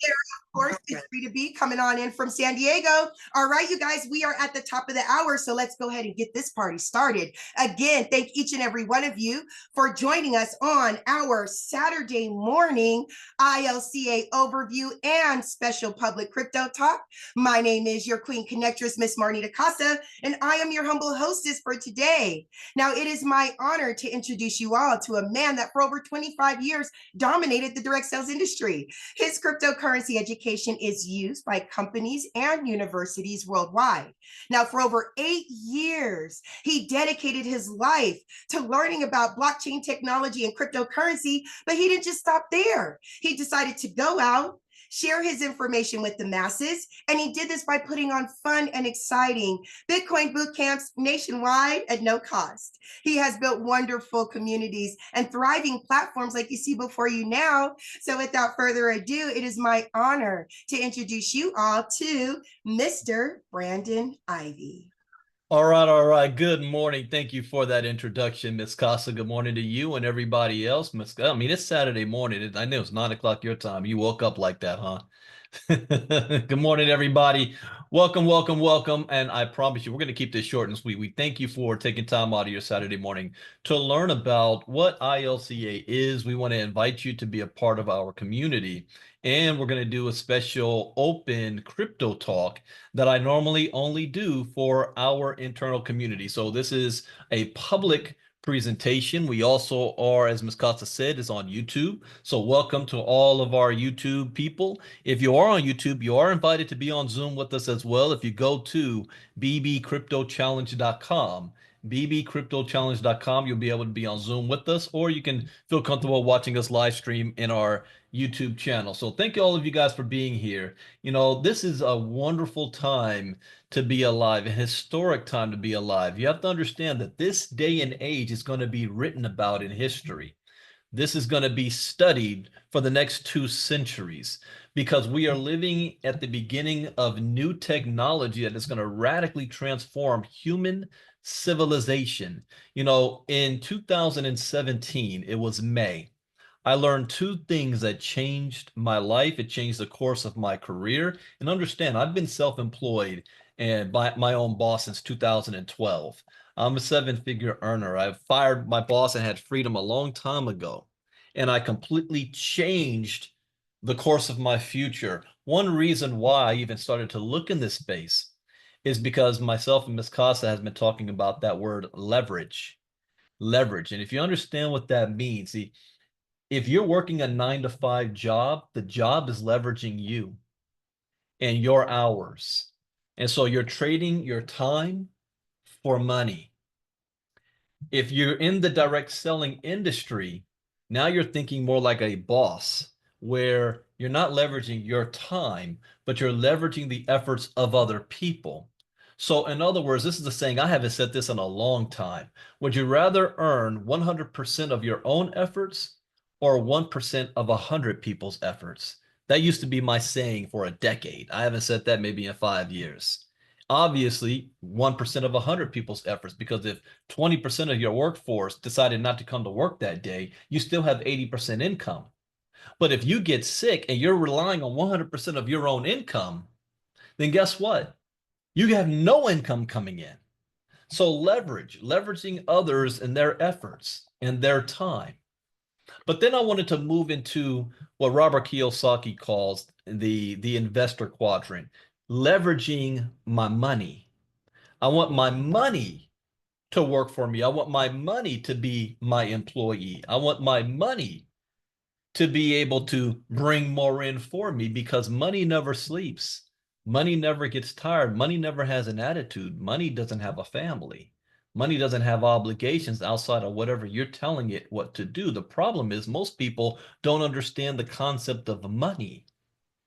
Of course, it's free to be coming on in from San Diego. All right, you guys, we are at the top of the hour, so let's go ahead and get this party started. Again, thank each and every one of you for joining us on our Saturday morning ILCA overview and special public crypto talk. My name is your Queen Connectress, Miss Marnita Casa, and I am your humble hostess for today. Now, it is my honor to introduce you all to a man that for over 25 years dominated the direct sales industry. His cryptocurrency education is used by companies and universities worldwide. Now, for over 8 years, he dedicated his life to learning about blockchain technology and cryptocurrency, but he didn't just stop there. He decided to go out, share his information with the masses, and he did this by putting on fun and exciting Bitcoin boot camps nationwide at no cost. He has built wonderful communities and thriving platforms like you see before you now. So without further ado, it is my honor to introduce you all to Mr. Brandon Ivey. All right. Good morning. Thank you for that introduction, Miss Casa. Good morning to you and everybody else. I mean, it's Saturday morning. I know it's 9 o'clock your time. You woke up like that, huh? Good morning, everybody. Welcome. And I promise you, we're going to keep this short and sweet. We thank you for taking time out of your Saturday morning to learn about what ILCA is. We want to invite you to be a part of our community. And we're going to do a special open crypto talk that I normally only do for our internal community. So this is a public presentation. We also are, as Ms. Costa said, is on YouTube. So welcome to all of our YouTube people. If you are on YouTube, you are invited to be on Zoom with us as well. If you go to bbcryptochallenge.com, bbcryptochallenge.com, you'll be able to be on Zoom with us, or you can feel comfortable watching us live stream in our YouTube channel. So thank you all of you guys for being here. You know, this is a wonderful time to be alive, a historic time to be alive. You have to understand that this day and age is going to be written about in history. This is going to be studied for the next 2 centuries because we are living at the beginning of new technology that is going to radically transform human civilization. You know, in 2017, it was May. I learned 2 things that changed my life. It changed the course of my career. And understand, I've been self-employed and my own boss since 2012. I'm a 7-figure earner. I fired my boss and had freedom a long time ago. And I completely changed the course of my future. One reason why I even started to look in this space is because myself and Ms. Casa has been talking about that word leverage. Leverage. And if you understand what that means, see, if you're working a 9-to-5 job, the job is leveraging you and your hours. And so you're trading your time for money. If you're in the direct selling industry, now you're thinking more like a boss, where you're not leveraging your time, but you're leveraging the efforts of other people. So in other words, this is the saying, I haven't said this in a long time. Would you rather earn 100% of your own efforts or 1% of 100 people's efforts? That used to be my saying for a decade. I haven't said that maybe in 5 years. Obviously, 1% of 100 people's efforts, because if 20% of your workforce decided not to come to work that day, you still have 80% income. But if you get sick and you're relying on 100% of your own income, then guess what? You have no income coming in. So leveraging others and their efforts and their time. But then I wanted to move into what Robert Kiyosaki calls the investor quadrant, leveraging my money. I want my money to work for me. I want my money to be my employee. I want my money to be able to bring more in for me, because money never sleeps. Money never gets tired. Money never has an attitude. Money doesn't have a family. Money doesn't have obligations outside of whatever you're telling it what to do. The problem is most people don't understand the concept of money.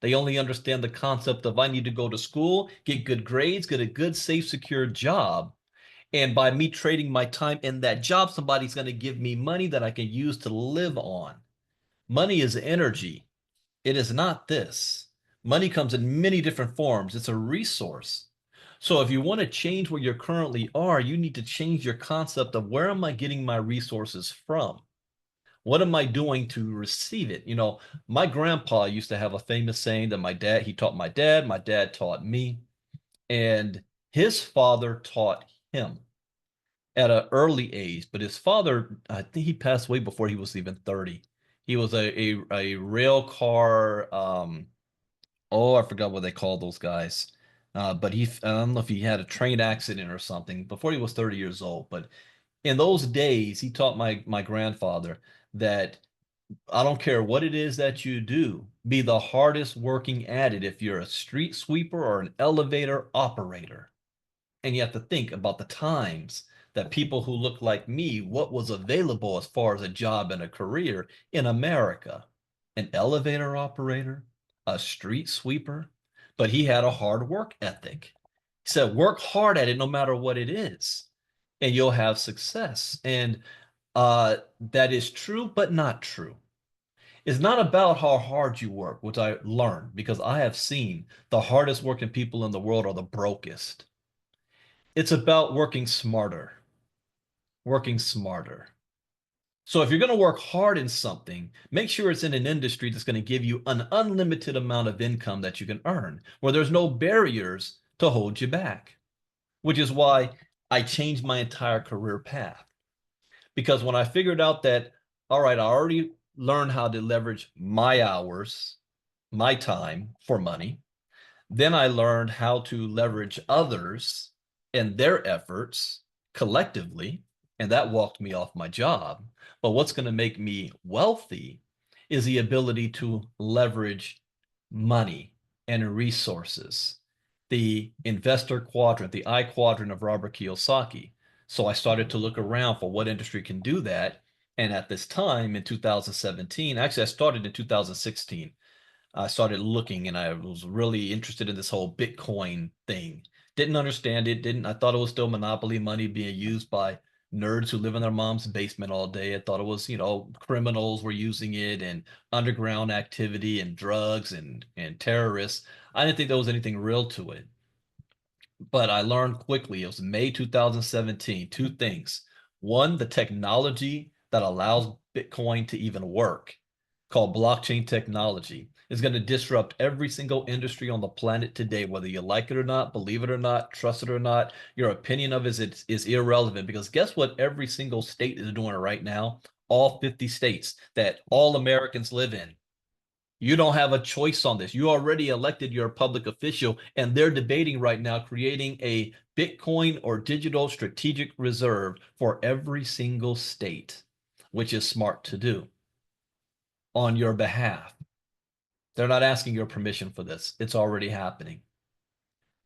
They only understand the concept of, I need to go to school, get good grades, get a good, safe, secure job. And by me trading my time in that job, somebody's going to give me money that I can use to live on. Money is energy. It is not this. Money comes in many different forms. It's a resource. So if you want to change where you currently are, you need to change your concept of, where am I getting my resources from? What am I doing to receive it? You know, my grandpa used to have a famous saying that he taught my dad taught me, and his father taught him at an early age. But his father, I think he passed away before he was even 30. He was a rail car, oh, I forgot what they call those guys. But I don't know if he had a train accident or something before he was 30 years old. But in those days, he taught my grandfather that I don't care what it is that you do, be the hardest working at it if you're a street sweeper or an elevator operator. And you have to think about the times that people who look like me, what was available as far as a job and a career in America. An elevator operator, a street sweeper, but he had a hard work ethic. He said, work hard at it no matter what it is, and you'll have success. And that is true, but not true. It's not about how hard you work, which I learned because I have seen the hardest working people in the world are the brokest. It's about working smarter, working smarter. So if you're going to work hard in something, make sure it's in an industry that's going to give you an unlimited amount of income that you can earn, where there's no barriers to hold you back, which is why I changed my entire career path. Because when I figured out that, all right, I already learned how to leverage my hours, my time for money. Then I learned how to leverage others and their efforts collectively, and that walked me off my job. But what's going to make me wealthy is the ability to leverage money and resources, the investor quadrant, the I quadrant of Robert Kiyosaki. So I started to look around for what industry can do that. And at this time in 2017, actually, I started in 2016. I started looking and I was really interested in this whole Bitcoin thing. Didn't understand it. I thought it was still monopoly money being used by nerds who live in their mom's basement all day. I thought it was, criminals were using it and underground activity and drugs and terrorists. I didn't think there was anything real to it. But I learned quickly, it was May 2017, two things. One, the technology that allows Bitcoin to even work, called blockchain technology, is going to disrupt every single industry on the planet today, whether you like it or not, believe it or not, trust it or not. Your opinion of it is irrelevant because guess what every single state is doing right now? All 50 states that all Americans live in. You don't have a choice on this. You already elected your public official, and they're debating right now creating a Bitcoin or digital strategic reserve for every single state, which is smart to do on your behalf. They're not asking your permission for this. It's already happening.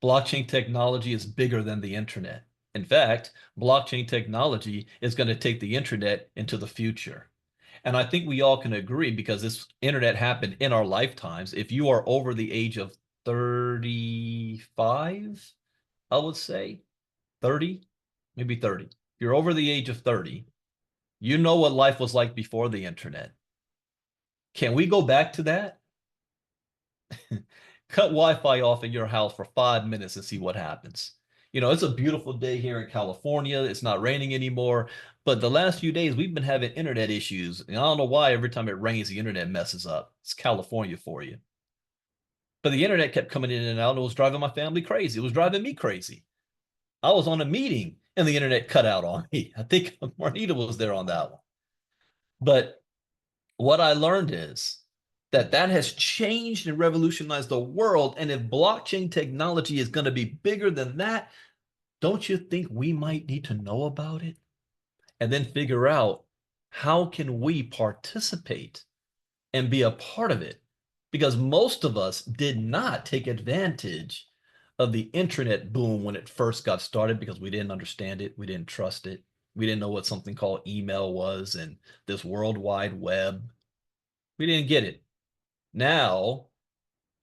Blockchain technology is bigger than the internet. In fact, blockchain technology is going to take the internet into the future. And I think we all can agree because this internet happened in our lifetimes. If you are over the age of 35, I would say 30, maybe 30. If you're over the age of 30, you know what life was like before the internet. Can we go back to that? Cut Wi-Fi off in your house for 5 minutes and see what happens. It's a beautiful day here in California. It's not raining anymore. But the last few days, we've been having internet issues. And I don't know why every time it rains, the internet messes up. It's California for you. But the internet kept coming in and out, and it was driving my family crazy. It was driving me crazy. I was on a meeting, and the internet cut out on me. I think Marnita was there on that one. But what I learned is that has changed and revolutionized the world. And if blockchain technology is going to be bigger than that, don't you think we might need to know about it and then figure out how can we participate and be a part of it? Because most of us did not take advantage of the internet boom when it first got started because we didn't understand it, we didn't trust it, we didn't know what something called email was and this world wide web. We didn't get it. Now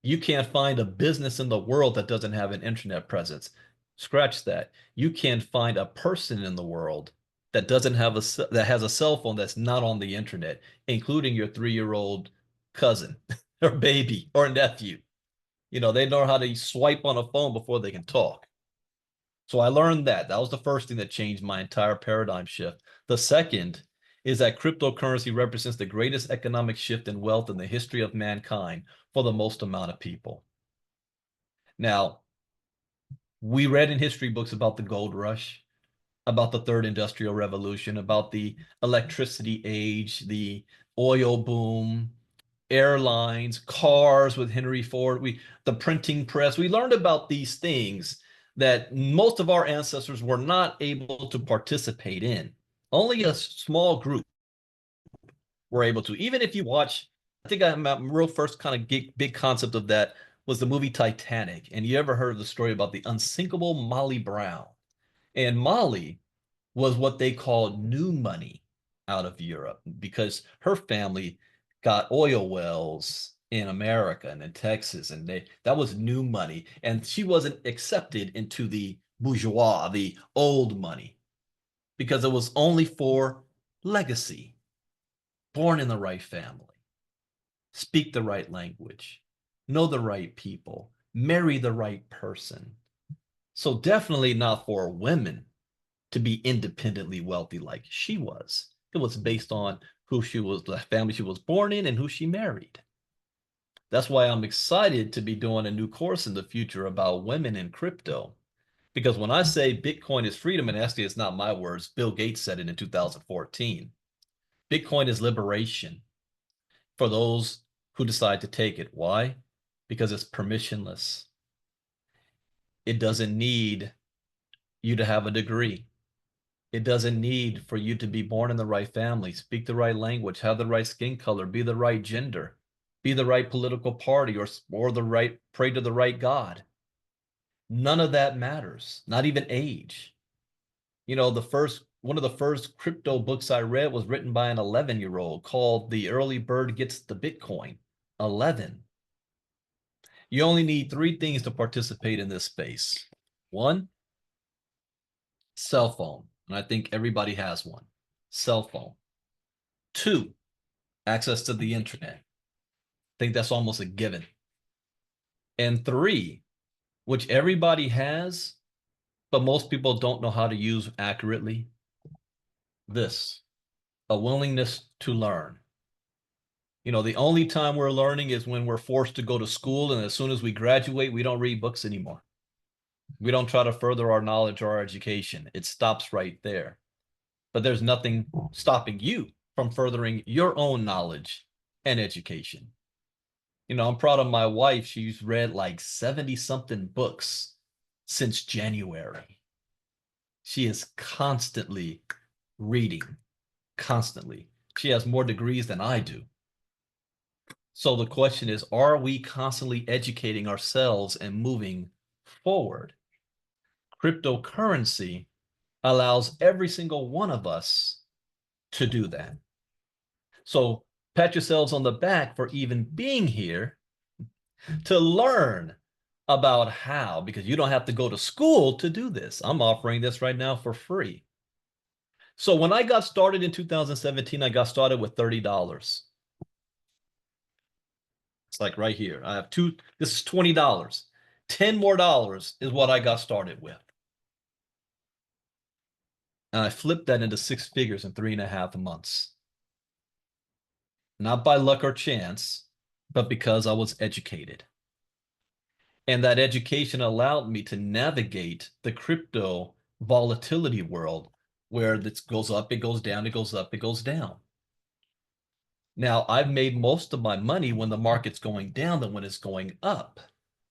you can't find a business in the world that doesn't have an internet presence. Scratch that. You can't find a person in the world that doesn't have that has a cell phone that's not on the internet, including your 3-year-old cousin or baby or nephew. They know how to swipe on a phone before they can talk. So I learned that. That was the first thing that changed my entire paradigm shift. The second is that cryptocurrency represents the greatest economic shift in wealth in the history of mankind for the most amount of people. Now, we read in history books about the gold rush, about the third industrial revolution, about the electricity age, the oil boom, airlines, cars with Henry Ford, the printing press. We learned about these things that most of our ancestors were not able to participate in. Only a small group were able to. Even if you watch, I think my real first kind of big concept of that was the movie Titanic. And you ever heard of the story about the unsinkable Molly Brown? And Molly was what they called new money out of Europe because her family got oil wells in America and in Texas, and that was new money. And she wasn't accepted into the bourgeois, the old money, because it was only for legacy, born in the right family, speak the right language, know the right people, marry the right person. So definitely not for women to be independently wealthy like she was. It was based on who she was, the family she was born in, and who she married. That's why I'm excited to be doing a new course in the future about women in crypto. Because when I say Bitcoin is freedom, and actually it's not my words, Bill Gates said it in 2014. Bitcoin is liberation for those who decide to take it. Why? Because it's permissionless. It doesn't need you to have a degree. It doesn't need for you to be born in the right family, speak the right language, have the right skin color, be the right gender, be the right political party, or the right, pray to the right God. None of that matters, not even age. You know, one of the first crypto books I read was written by an 11-year-old called The Early Bird Gets the Bitcoin. 11. You only need 3 things to participate in this space. 1, cell phone. And I think everybody has one. Cell phone. 2, access to the internet. I think that's almost a given. And 3, which everybody has, but most people don't know how to use accurately, this, a willingness to learn. You know, the only time we're learning is when we're forced to go to school, and as soon as we graduate, we don't read books anymore. We don't try to further our knowledge or our education. It stops right there. But there's nothing stopping you from furthering your own knowledge and education. You know, I'm proud of my wife. She's read like 70 something books since January. She is constantly reading, constantly. She has more degrees than I do. So the question is, are we constantly educating ourselves and moving forward? Cryptocurrency allows every single one of us to do that. So pat yourselves on the back for even being here to learn about how, because you don't have to go to school to do this. I'm offering this right now for free. So when I got started in 2017, I got started with $30. It's like right here. I have this is $20. 10 more dollars is what I got started with. And I flipped that into 6 figures in 3.5 months. Not by luck or chance, but because I was educated. And that education allowed me to navigate the crypto volatility world where this goes up, it goes down, it goes up, it goes down. Now, I've made most of my money when the market's going down than when it's going up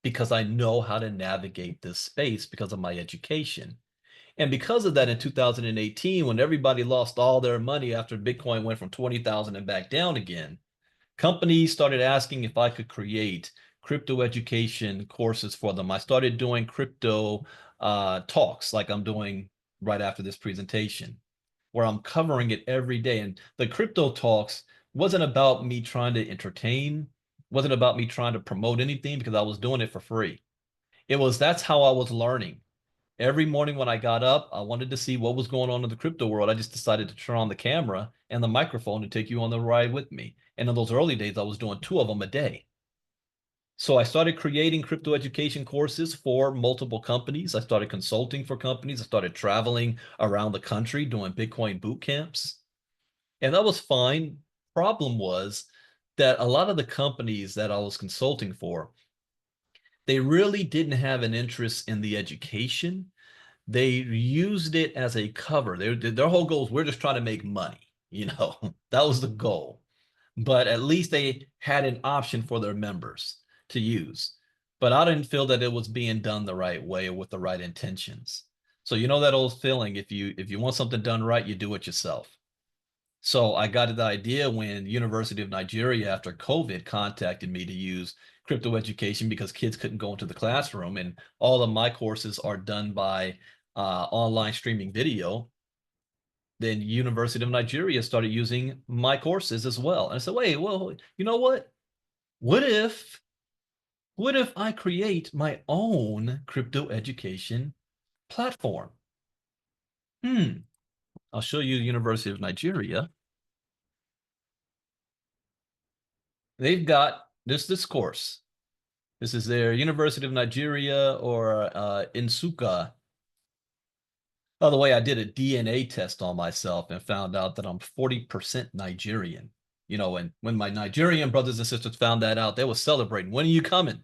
because I know how to navigate this space because of my education. And because of that, in 2018, when everybody lost all their money after Bitcoin went from 20,000 and back down again, companies started asking if I could create crypto education courses for them. I started doing crypto talks like I'm doing right after this presentation, where I'm covering it every day. And the crypto talks wasn't about me trying to entertain, wasn't about me trying to promote anything because I was doing it for free. That's how I was learning. Every morning when I got up, I wanted to see what was going on in the crypto world. I just decided to turn on the camera and the microphone to take you on the ride with me. And in those early days, I was doing 2 of them a day. So I started creating crypto education courses for multiple companies. I started consulting for companies. I started traveling around the country doing Bitcoin boot camps. And that was fine. Problem was that a lot of the companies that I was consulting for, they really didn't have an interest in the education. They used it as a cover. Their whole goal is we're just trying to make money. That was the goal. But at least they had an option for their members to use. But I didn't feel that it was being done the right way or with the right intentions. So that old feeling, if you want something done right, you do it yourself. So I got the idea when University of Nigeria after COVID contacted me to use crypto education because kids couldn't go into the classroom, and all of my courses are done by online streaming video. Then University of Nigeria started using my courses as well. And I said, wait, well, you know what? What if I create my own crypto education platform? I'll show you University of Nigeria. They've got this course. This is their University of Nigeria or INSUKA. By the way, I did a DNA test on myself and found out that I'm 40% Nigerian. And when my Nigerian brothers and sisters found that out, they were celebrating. When are you coming?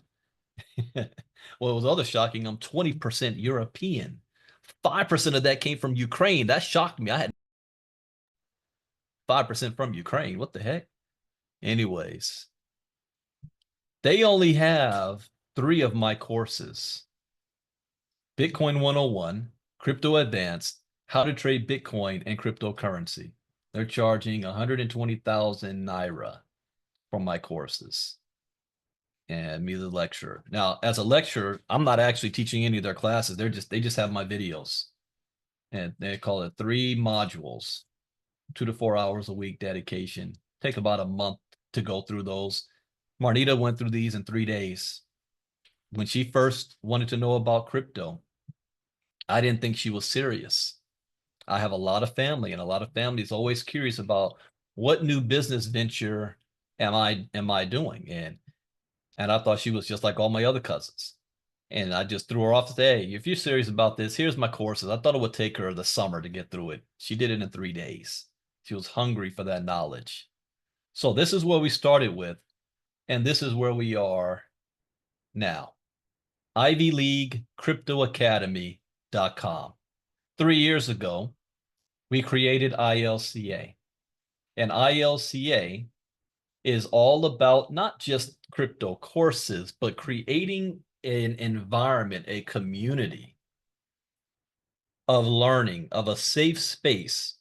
Well, it was other shocking. I'm 20% European. 5% of that came from Ukraine. That shocked me. I had 5% from Ukraine. What the heck? Anyways, they only have 3 of my courses. Bitcoin 101, Crypto Advanced, How to Trade Bitcoin and Cryptocurrency. They're charging 120,000 Naira for my courses and me the lecturer. Now, as a lecturer, I'm not actually teaching any of their classes. They just have my videos. And they call it 3 modules, 2 to 4 hours a week dedication. Take about a month to go through those. Marnita went through these in 3 days. When she first wanted to know about crypto, I didn't think she was serious. I have a lot of family, and a lot of families always curious about what new business venture am I doing? And I thought she was just like all my other cousins. And I just threw her off to say, hey, if you're serious about this, here's my courses. I thought it would take her the summer to get through it. She did it in 3 days. She was hungry for that knowledge. So this is where we started with, and this is where we are now. Ivy League Crypto Academy.com. 3 years ago, we created ILCA. And ILCA is all about not just crypto courses, but creating an environment, a community of learning, of a safe space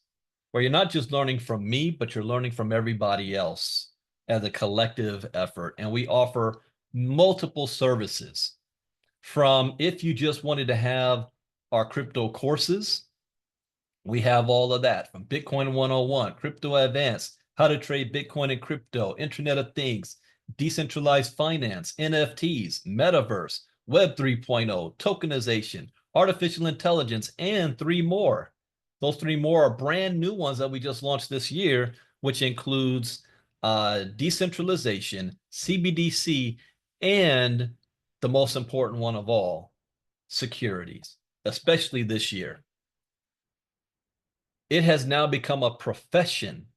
where you're not just learning from me, but you're learning from everybody else as a collective effort. And we offer multiple services. From if you just wanted to have our crypto courses, we have all of that, from Bitcoin 101, Crypto Advanced, How to Trade Bitcoin and Crypto, Internet of Things, Decentralized Finance, NFTs, Metaverse, Web 3.0, Tokenization, Artificial Intelligence, and 3 more. Those 3 more are brand new ones that we just launched this year, which includes decentralization, CBDC, and the most important one of all, securities, especially this year. It has now become a profession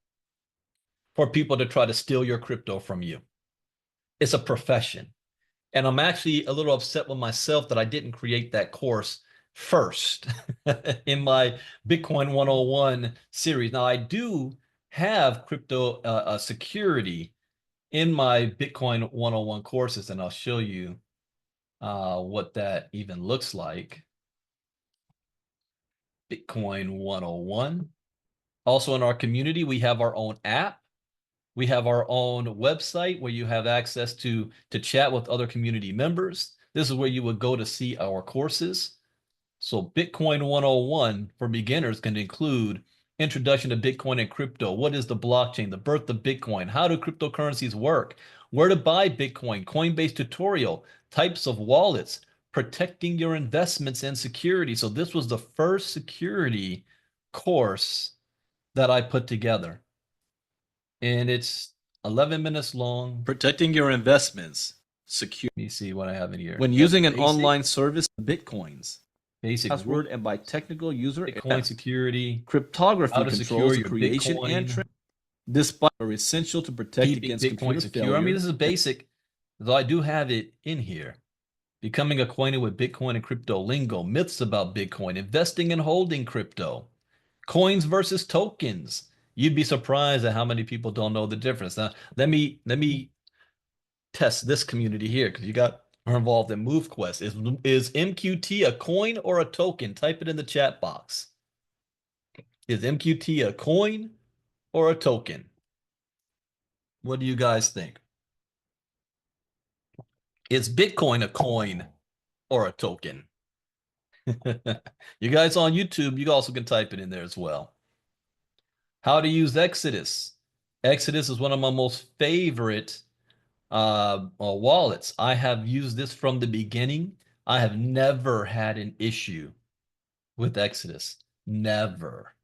for people to try to steal your crypto from you. It's a profession. And I'm actually a little upset with myself that I didn't create that course first in my Bitcoin 101 series. Now, I do have crypto security in my Bitcoin 101 courses, and I'll show you what that even looks like. Bitcoin 101. Also in our community, we have our own app. We have our own website where you have access to chat with other community members. This is where you would go to see our courses. So Bitcoin 101 for beginners can include introduction to Bitcoin and crypto. What is the blockchain? The birth of Bitcoin. How do cryptocurrencies work? Where to buy Bitcoin? Coinbase tutorial. Types of wallets. Protecting your investments and security. So this was the first security course that I put together. And it's 11 minutes long. Protecting your investments. Secure. Let me see what I have in here. When using an online service, Bitcoins. Basic password and by technical user Bitcoin security, cryptography controls the creation and Despite are essential to protect keeping against Bitcoin computer secure. failure. I mean, this is basic, though I do have it in here. Becoming acquainted with Bitcoin and crypto lingo, myths about Bitcoin, investing and holding crypto, coins versus tokens. You'd be surprised at how many people don't know the difference. Now, let me test this community here because you got are involved in MoveQuest. Is MQT a coin or a token? Type it in the chat box. Is MQT a coin or a token? What do you guys think? Is Bitcoin a coin or a token? You guys on YouTube, you also can type it in there as well. How to use Exodus. Exodus is one of my most favorite wallets. I have used this from the beginning. I have never had an issue with Exodus. Never.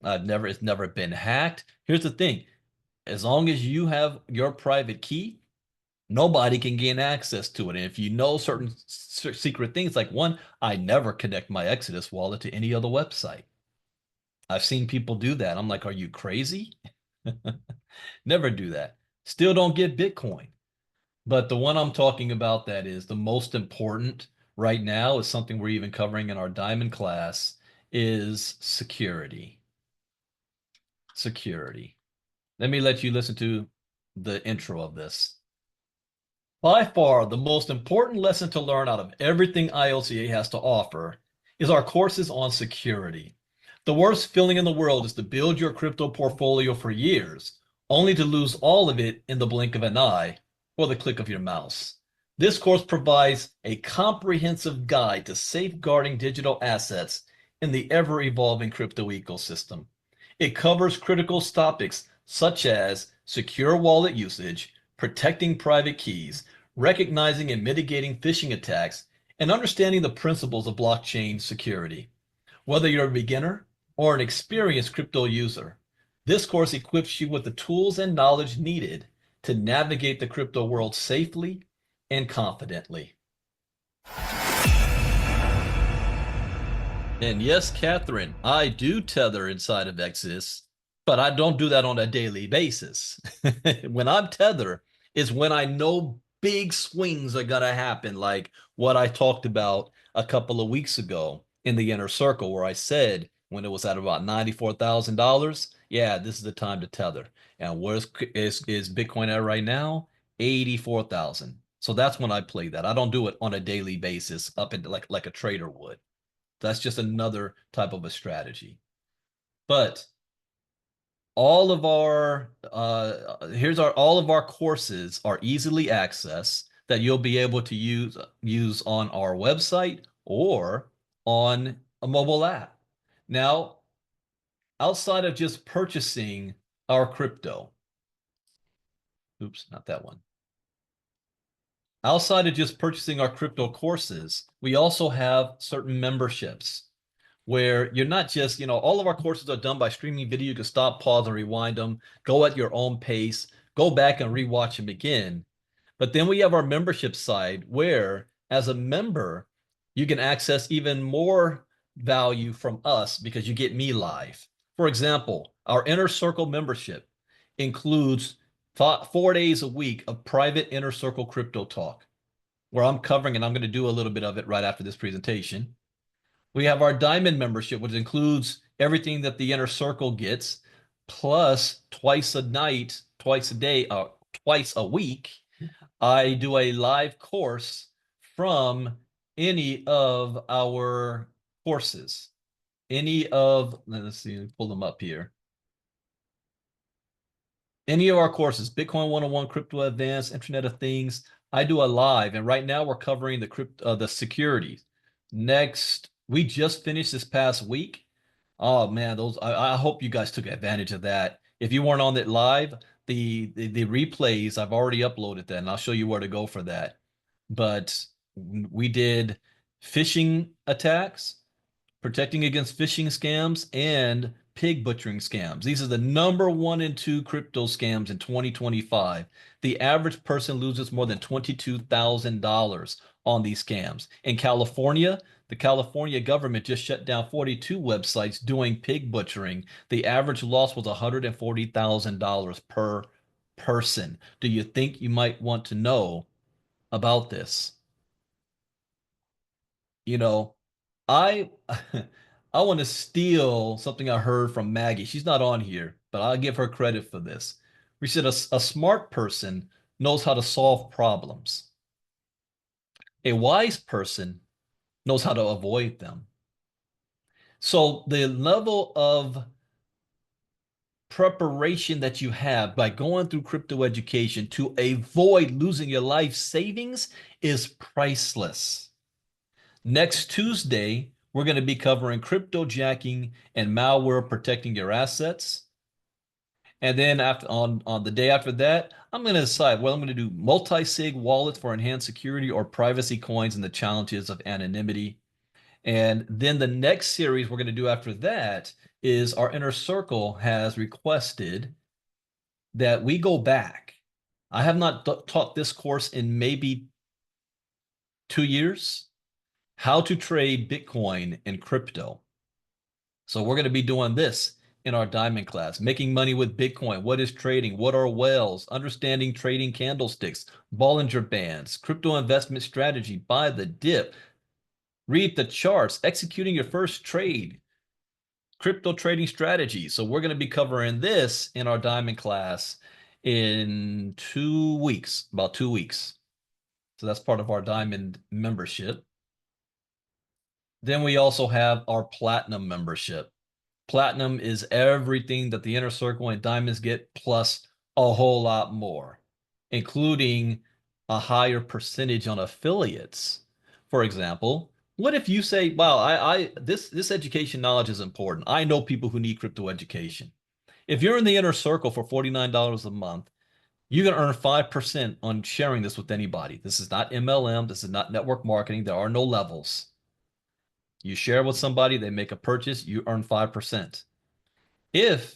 It's never been hacked. Here's the thing. As long as you have your private key, nobody can gain access to it. And if you know certain secret things, like one, I never connect my Exodus wallet to any other website. I've seen people do that. I'm like, are you crazy? Never do that. Still don't get Bitcoin. But the one I'm talking about that is the most important right now is something we're even covering in our diamond class is security. Security. Let me let you listen to the intro of this. By far, the most important lesson to learn out of everything ILCA has to offer is our courses on security. The worst feeling in the world is to build your crypto portfolio for years, only to lose all of it in the blink of an eye or the click of your mouse. This course provides a comprehensive guide to safeguarding digital assets in the ever-evolving crypto ecosystem. It covers critical topics such as secure wallet usage, protecting private keys, recognizing and mitigating phishing attacks, and understanding the principles of blockchain security. Whether you're a beginner or an experienced crypto user, this course equips you with the tools and knowledge needed to navigate the crypto world safely and confidently. And yes, Catherine, I do tether inside of Exodus, but I don't do that on a daily basis. When I'm tether is when I know big swings are going to happen, like what I talked about a couple of weeks ago in the inner circle, where I said when it was at about $94,000, yeah, this is the time to tether. And where is Bitcoin at right now? 84,000. So that's when I play that. I don't do it on a daily basis up into like a trader would. That's just another type of a strategy. But all of our all of our courses are easily accessed that you'll be able to use on our website or on a mobile app. Now, outside of just purchasing our crypto, oops, not that one. Outside of just purchasing our crypto courses, we also have certain memberships where you're not just, all of our courses are done by streaming video. You can stop, pause, and rewind them, go at your own pace, go back and rewatch them again. But then we have our membership side where, as a member, you can access even more value from us because you get me live. For example, our Inner Circle membership includes 4 days a week of private Inner Circle crypto talk, where I'm covering, and I'm going to do a little bit of it right after this presentation. We have our Diamond membership, which includes everything that the Inner Circle gets, plus twice a night, twice a day, twice a week, I do a live course from any of our courses. Let's see, pull them up here. Any of our courses, Bitcoin 101, Crypto Advanced, Internet of Things, I do a live, and right now we're covering the security. Next, we just finished this past week. Oh man, I hope you guys took advantage of that. If you weren't on it live, the replays, I've already uploaded that, and I'll show you where to go for that. But we did phishing attacks, protecting against phishing scams, and pig butchering scams. These are the number 1 and 2 crypto scams in 2025. The average person loses more than $22,000 on these scams. In California, the California government just shut down 42 websites doing pig butchering. The average loss was $140,000 per person. Do you think you might want to know about this? You know, I I want to steal something I heard from Maggie. She's not on here, but I'll give her credit for this. We said a smart person knows how to solve problems. A wise person knows how to avoid them. So the level of preparation that you have by going through crypto education to avoid losing your life savings is priceless. Next Tuesday, we're going to be covering crypto jacking and malware protecting your assets. And then on the day after that, I'm going to decide whether I'm going to do multi-sig wallets for enhanced security or privacy coins and the challenges of anonymity. And then the next series we're going to do after that is our inner circle has requested that we go back. I have not taught this course in maybe 2 years. How to trade Bitcoin and crypto. So we're going to be doing this in our diamond class, making money with Bitcoin. What is trading? What are whales? Understanding trading candlesticks, Bollinger Bands, crypto investment strategy, buy the dip, read the charts, executing your first trade, crypto trading strategy. So we're going to be covering this in our diamond class in 2 weeks, about 2 weeks. So that's part of our diamond membership. Then we also have our platinum membership. Platinum is everything that the inner circle and diamonds get plus a whole lot more, including a higher percentage on affiliates. For example, what if you say, wow, this education knowledge is important. I know people who need crypto education. If you're in the inner circle for $49 a month, you can earn 5% on sharing this with anybody. This is not MLM. This is not network marketing. There are no levels. You share with somebody, they make a purchase, you earn 5%. If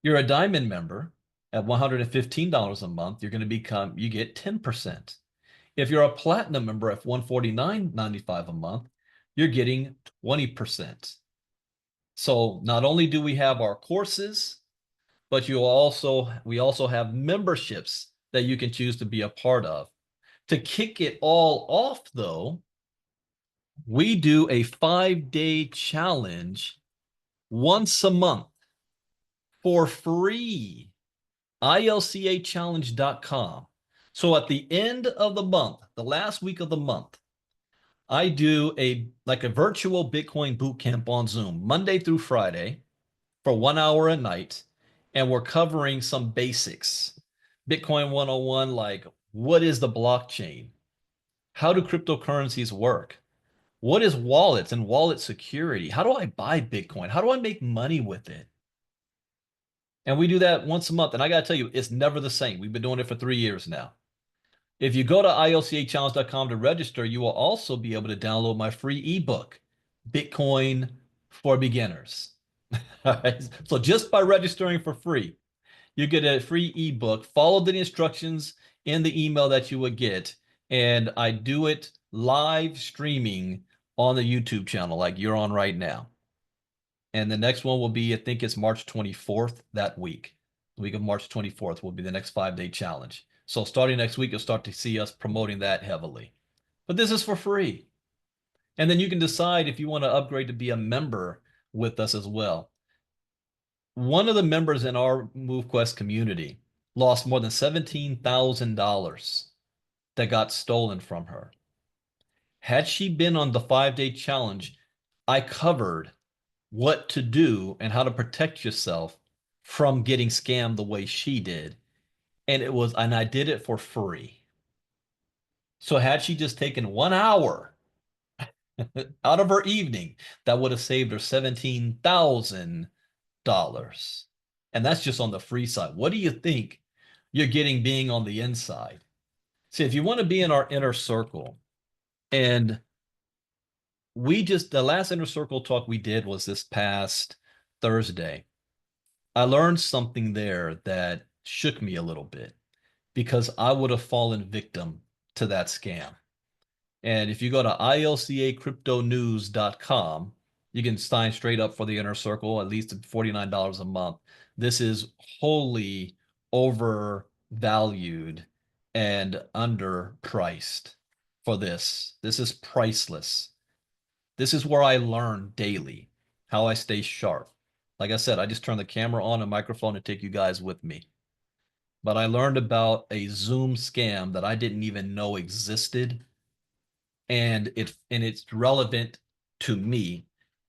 you're a diamond member at $115 a month, you get 10%. If you're a platinum member at $149.95 a month, you're getting 20%. So not only do we have our courses, but we also have memberships that you can choose to be a part of. To kick it all off, though, we do a 5-day challenge once a month for free. ILCAchallenge.com. So at the end of the month, the last week of the month, I do a virtual Bitcoin boot camp on Zoom, Monday through Friday for 1 hour a night. And we're covering some basics. Bitcoin 101, like what is the blockchain? How do cryptocurrencies work? What is wallets and wallet security? How do I buy Bitcoin? How do I make money with it? And we do that once a month. And I got to tell you, it's never the same. We've been doing it for 3 years now. If you go to ilcachallenge.com to register, you will also be able to download my free ebook, Bitcoin for Beginners. All right. So just by registering for free, you get a free ebook. Follow the instructions in the email that you would get. And I do it live streaming on the YouTube channel like you're on right now. And the next one will be, I think it's March 24th that week. The week of March 24th will be the next 5-day challenge. So starting next week, you'll start to see us promoting that heavily. But this is for free. And then you can decide if you want to upgrade to be a member with us as well. One of the members in our MoveQuest community lost more than $17,000 that got stolen from her. Had she been on the 5-day challenge, I covered what to do and how to protect yourself from getting scammed the way she did. And I did it for free. So had she just taken 1 hour out of her evening, that would have saved her $17,000. And that's just on the free side. What do you think you're getting being on the inside? See, if you want to be in our inner circle, and the last inner circle talk we did was this past Thursday. I learned something there that shook me a little bit because I would have fallen victim to that scam. And if you go to ilcacryptonews.com, you can sign straight up for the inner circle, at least at $49 a month. This is wholly overvalued and underpriced for this. This is priceless. This is where I learn daily how I stay sharp. Like I said, I just turn the camera on and microphone and take you guys with me. But I learned about a Zoom scam that I didn't even know existed, and it's relevant to me,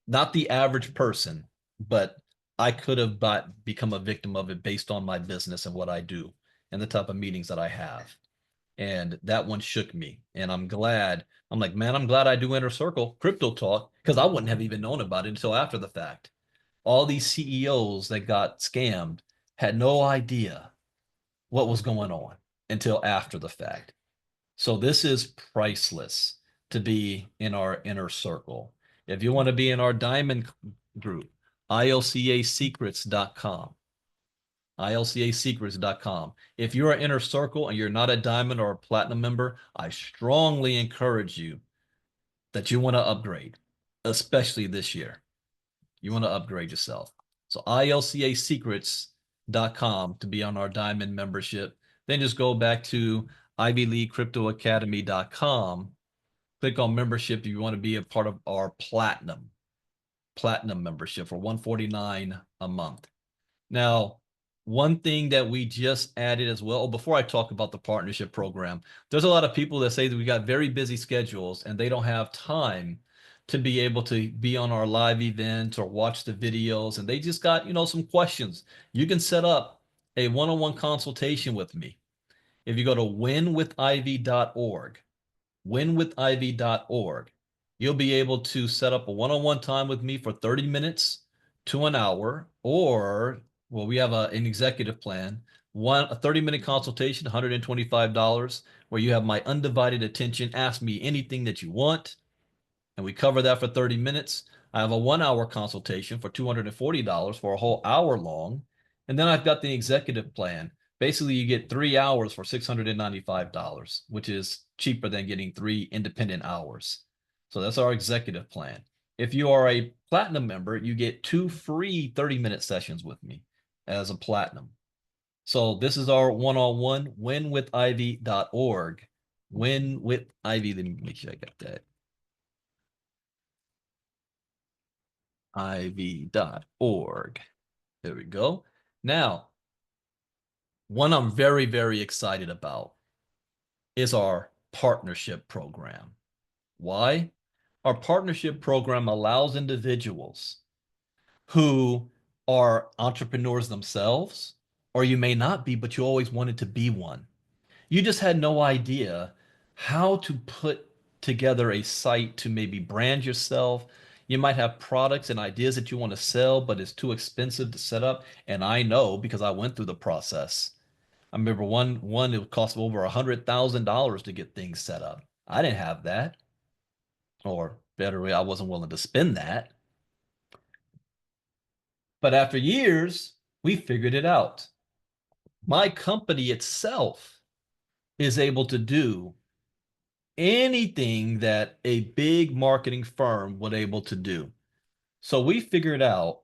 not the average person, but I could have become a victim of it based on my business and what I do and the type of meetings that I have. And that one shook me. And I'm like, man, I'm glad I do Inner Circle Crypto Talk, because I wouldn't have even known about it until after the fact. All these CEOs that got scammed had no idea what was going on until after the fact. So this is priceless to be in our inner circle. If you want to be in our diamond group, ilcasecrets.com. ilcasecrets.com. If you're an inner circle and you're not a diamond or a platinum member, I strongly encourage you that you want to upgrade, especially this year. You want to upgrade yourself. So ilcasecrets.com to be on our diamond membership. Then just go back to ivyleecryptoacademy.com. Click on membership if you want to be a part of our platinum membership for $149 a month. Now, one thing that we just added as well, before I talk about the partnership program, there's a lot of people that say that we got very busy schedules and they don't have time to be able to be on our live events or watch the videos, and they just got, some questions. You can set up a one-on-one consultation with me. If you go to winwithivy.org, winwithivy.org, you'll be able to set up a one-on-one time with me for 30 minutes to an hour, or, well, we have an executive plan, a 30-minute consultation, $125, where you have my undivided attention. Ask me anything that you want, and we cover that for 30 minutes. I have a 1-hour consultation for $240 for a whole hour long. And then I've got the executive plan. Basically, you get 3 hours for $695, which is cheaper than getting 3 independent hours. So that's our executive plan. If you are a platinum member, you get 2 free 30-minute sessions with me as a platinum. So this is our one-on-one, winwithivy.org. Winwithivy, let me make sure I got that. ivy.org. There we go. Now, one I'm very, very excited about is our partnership program. Why? Our partnership program allows individuals who are entrepreneurs themselves, or you may not be, but you always wanted to be one. You just had no idea how to put together a site to maybe brand yourself. You might have products and ideas that you want to sell, but it's too expensive to set up. And I know because I went through the process. I remember one it would cost over $100,000 to get things set up. I didn't have that, or better way, I wasn't willing to spend that. But after years, we figured it out. My company itself is able to do anything that a big marketing firm would able to do. So we figured out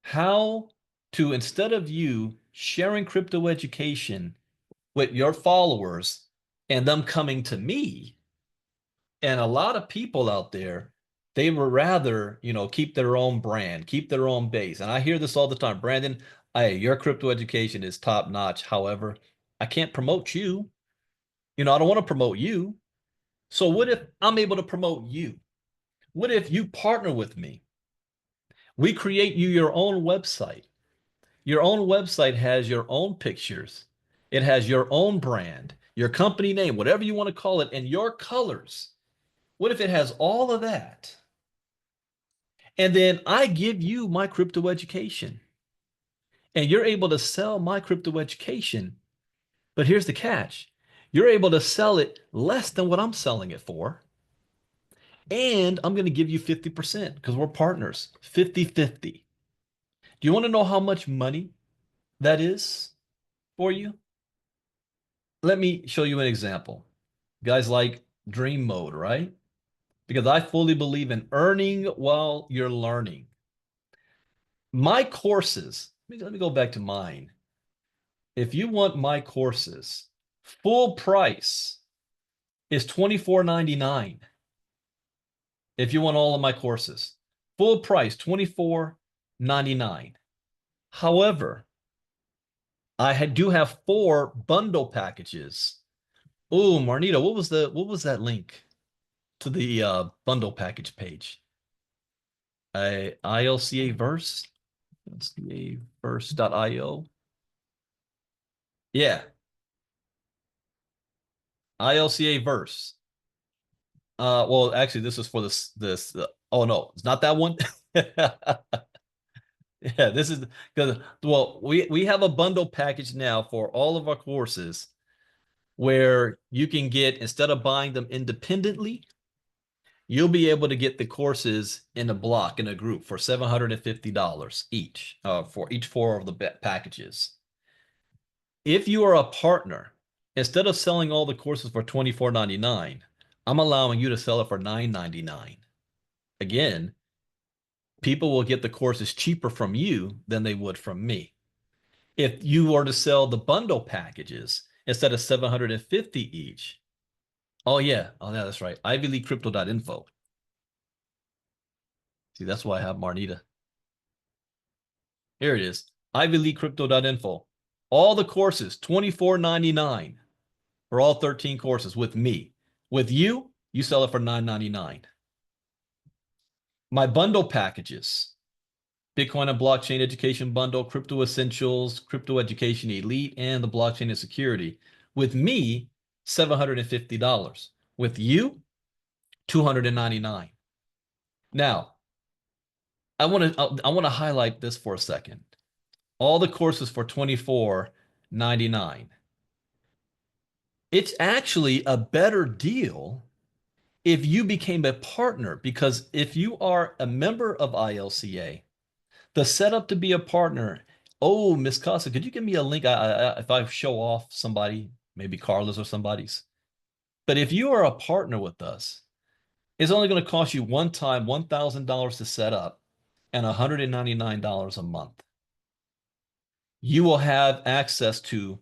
how to, instead of you sharing crypto education with your followers and them coming to me, and a lot of people out there, they would rather, keep their own brand, keep their own base. And I hear this all the time, Brandon, hey, your crypto education is top notch. However, I can't promote you. I don't want to promote you. So what if I'm able to promote you? What if you partner with me? We create you your own website. Your own website has your own pictures. It has your own brand, your company name, whatever you want to call it, and your colors. What if it has all of that? And then I give you my crypto education, and you're able to sell my crypto education. But here's the catch. You're able to sell it less than what I'm selling it for. And I'm going to give you 50% because we're partners, 50-50. Do you want to know how much money that is for you? Let me show you an example. Guys like dream mode, right? Because I fully believe in earning while you're learning. My courses, let me go back to mine. If you want my courses, full price is $24.99. If you want all of my courses, full price $24.99. However, I do have 4 bundle packages. Oh, Marnita, what was that link to the bundle package page? ILCA verse, ILCAverse.io. Yeah, ILCA verse. Well, actually, this is for this. Oh no, it's not that one. Yeah, this is because well, we have a bundle package now for all of our courses where you can get, instead of buying them independently, you'll be able to get the courses in a block, in a group, for $750 each, for each 4 of the packages. If you are a partner, instead of selling all the courses for $24.99, I'm allowing you to sell it for $9.99. Again, people will get the courses cheaper from you than they would from me. If you were to sell the bundle packages instead of $750 each, oh yeah, that's right, ivyleaguecrypto.info. See, that's why I have Marnita. Here it is, ivyleaguecrypto.info. All the courses, $24.99 for all 13 courses with me. With you, you sell it for $9.99. My bundle packages, Bitcoin and Blockchain Education Bundle, Crypto Essentials, Crypto Education Elite, and the Blockchain and Security. With me, $750. With you, $299. Now, I want to highlight this for a second. All the courses for $24.99. It's actually a better deal if you became a partner, because if you are a member of ILCA, the setup to be a partner. Oh, Miss Casa, could you give me a link? If I show off somebody, maybe Carla's or somebody's. But if you are a partner with us, it's only going to cost you one time $1,000 to set up and $199 a month. You will have access to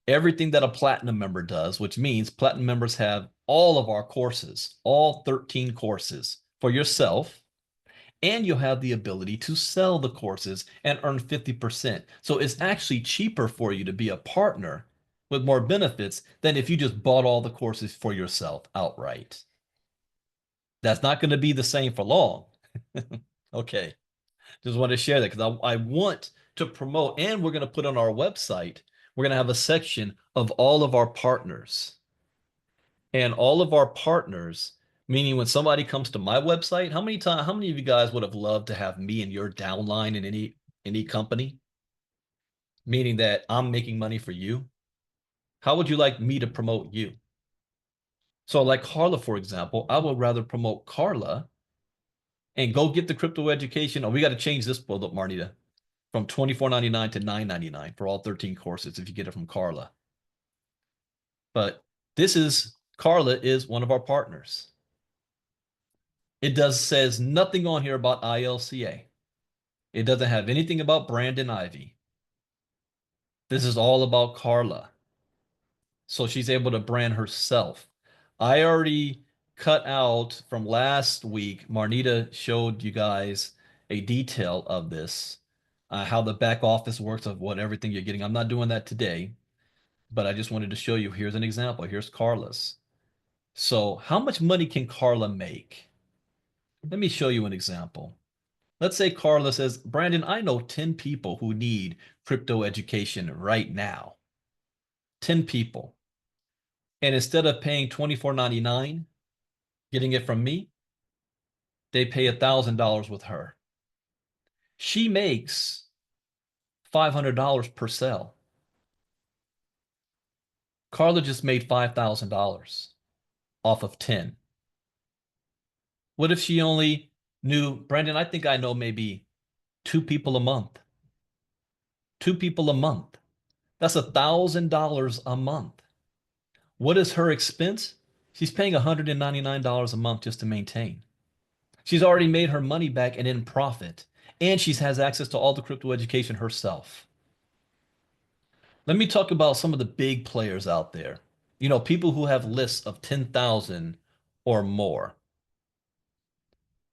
everything that a platinum member does, which means platinum members have all of our courses, all 13 courses for yourself. And you'll have the ability to sell the courses and earn 50%. So it's actually cheaper for you to be a partner with more benefits than if you just bought all the courses for yourself outright. That's not going to be the same for long. Okay. Just want to share that because I want to promote, and we're going to put on our website, we're going to have a section of all of our partners. And all of our partners, meaning when somebody comes to my website, how many of you guys would have loved to have me in your downline in any company? Meaning that I'm making money for you. How would you like me to promote you? So like Carla, for example, I would rather promote Carla and go get the crypto education. Oh, we got to change this build up, Marnita, from $24.99 to $9.99 for all 13 courses if you get it from Carla. But Carla is one of our partners. It says nothing on here about ILCA. It doesn't have anything about Brandon Ivey. This is all about Carla. So she's able to brand herself. I already cut out from last week. Marnita showed you guys a detail of this, how the back office works of what everything you're getting. I'm not doing that today, but I just wanted to show you. Here's an example. Here's Carla's. So how much money can Carla make? Let me show you an example. Let's say Carla says, Brandon, I know 10 people who need crypto education right now. 10 people. And instead of paying $24.99, getting it from me, they pay $1,000 with her. She makes $500 per sale. Carla just made $5,000 off of 10. What if she only knew, Brandon, I think I know maybe 2 people a month 2 people a month. That's $1,000 a month. What is her expense? She's paying $199 a month just to maintain. She's already made her money back and in profit, and she has access to all the crypto education herself. Let me talk about some of the big players out there. You know, people who have lists of 10,000 or more.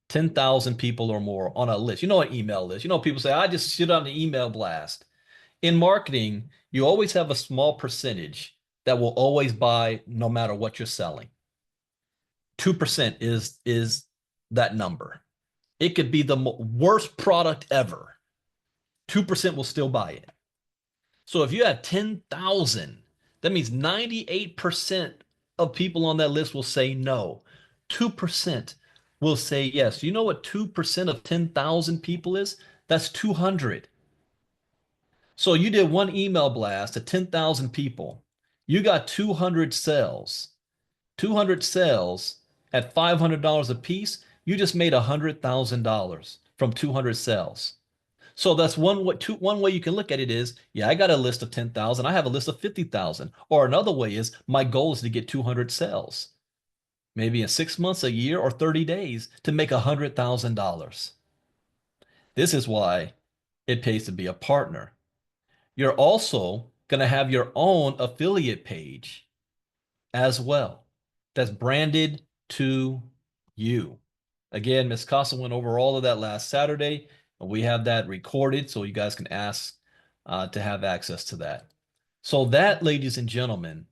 10,000 people or more on a list. You know, an email list. You know, people say, I just shoot out an email blast. In marketing, you always have a small percentage that will always buy no matter what you're selling. 2% is that number. It could be the worst product ever. 2% will still buy it. So if you have 10,000, that means 98% of people on that list will say no. 2% will say yes. You know what 2% of 10,000 people is? That's 200. So you did one email blast to 10,000 people. You got 200 sales. 200 sales at $500 a piece. You just made $100,000 from 200 sales. So that's one way you can look at it is, yeah, I got a list of 10,000. I have a list of 50,000. Or another way is my goal is to get 200 sales. Maybe in 6 months, a year, or 30 days to make $100,000. This is why it pays to be a partner. You're also going to have your own affiliate page as well. That's branded to you. Again, Ms. Casa went over all of that last Saturday. We have that recorded so you guys can ask to have access to that. So that, ladies and gentlemen,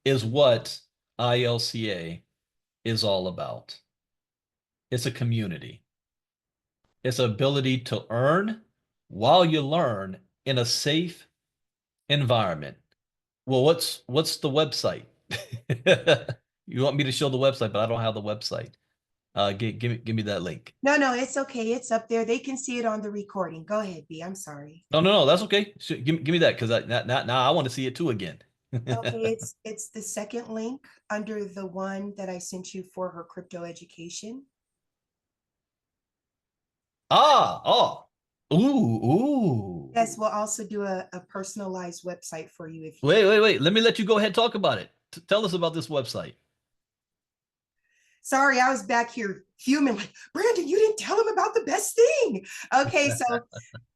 is what ILCA is all about. It's a community. It's an ability to earn while you learn in a safe environment. Well, what's the website? You want me to show the website, but I don't have the website. Give me that link. No, it's okay. It's up there. They can see it on the recording. Go ahead, B. I'm sorry. No, that's okay. Give me that because now I want to see it too again. Okay, it's the second link under the one that I sent you for her crypto education. Ooh. Yes, we'll also do a personalized website for you if you Wait. Let me let you go ahead and talk about it. Tell us about this website. Sorry, I was back here fuming like, Brandon, you didn't tell him about the best thing. Okay, so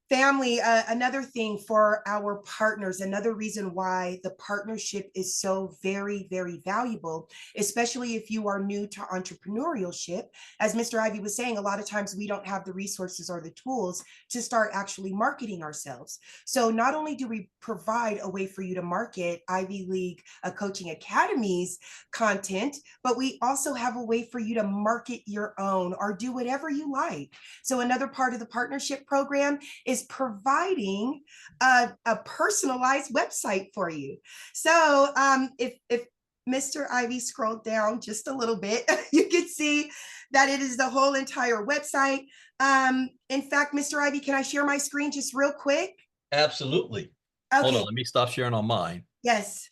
family, another thing for our partners, another reason why the partnership is so very, very valuable, especially if you are new to entrepreneurship. As Mr. Ivey was saying, a lot of times we don't have the resources or the tools to start actually marketing ourselves. So not only do we provide a way for you to market Ivy League Coaching Academy's content, but we also have a way for you to market your own or do whatever you like. So another part of the partnership program is providing a personalized website for you. So if Mr. Ivey scrolled down just a little bit, you can see that it is the whole entire website. In fact, Mr. Ivey, can I share my screen just real quick? Absolutely. Okay. Hold on, let me stop sharing on mine. Yes.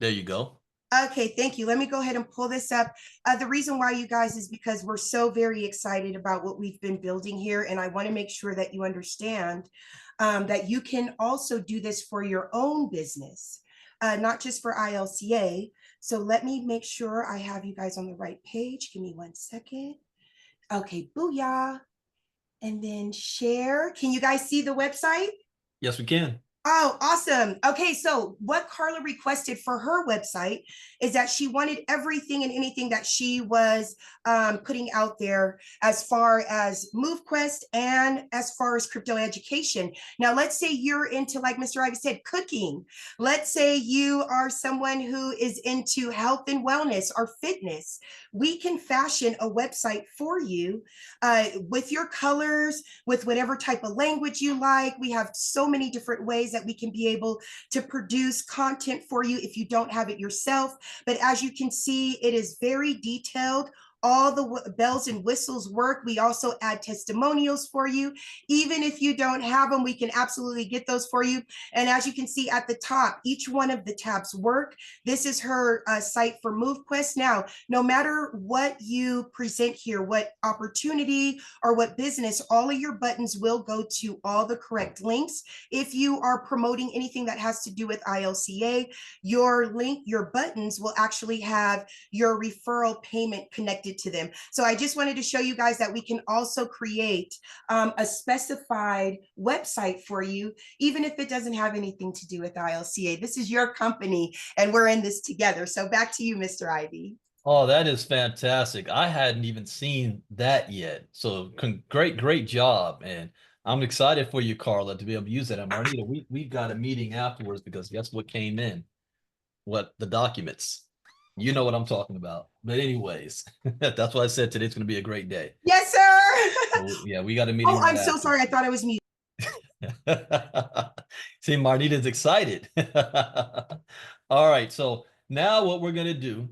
There you go. Okay, thank you. Let me go ahead and pull this up. The reason why, you guys, is because we're so very excited about what we've been building here. And I want to make sure that you understand that you can also do this for your own business, not just for ILCA. So let me make sure I have you guys on the right page. Give me 1 second. Okay, booyah. And then share. Can you guys see the website? Yes, we can. Oh, awesome. Okay, so what Carla requested for her website is that she wanted everything and anything that she was putting out there as far as MoveQuest and as far as crypto education. Now, let's say you're into, like Mr. Ivey said, cooking. Let's say you are someone who is into health and wellness or fitness. We can fashion a website for you with your colors, with whatever type of language you like. We have so many different ways that we can be able to produce content for you if you don't have it yourself. But as you can see, it is very detailed all the bells and whistles work. We also add testimonials for you. Even if you don't have them, we can absolutely get those for you. And as you can see at the top, each one of the tabs work. This is her site for MoveQuest. Now, no matter what you present here, what opportunity or what business, all of your buttons will go to all the correct links. If you are promoting anything that has to do with ILCA, your link, your buttons will actually have your referral payment connected to them. So I just wanted to show you guys that we can also create a specified website for you, even if it doesn't have anything to do with ILCA. This is your company and we're in this together. So back to you, Mr. Ivey. Oh, that is fantastic. I hadn't even seen that yet. So great job. And I'm excited for you, Carla, to be able to use that. And Marnita, we've got a meeting afterwards because guess what came in? What the documents. You know what I'm talking about. But anyways, that's why I said today's going to be a great day. Yes, sir. So, yeah, we got a meeting. Oh, I'm so sorry. I thought I was muted. See, Marnita's excited. All right, so now what we're going to do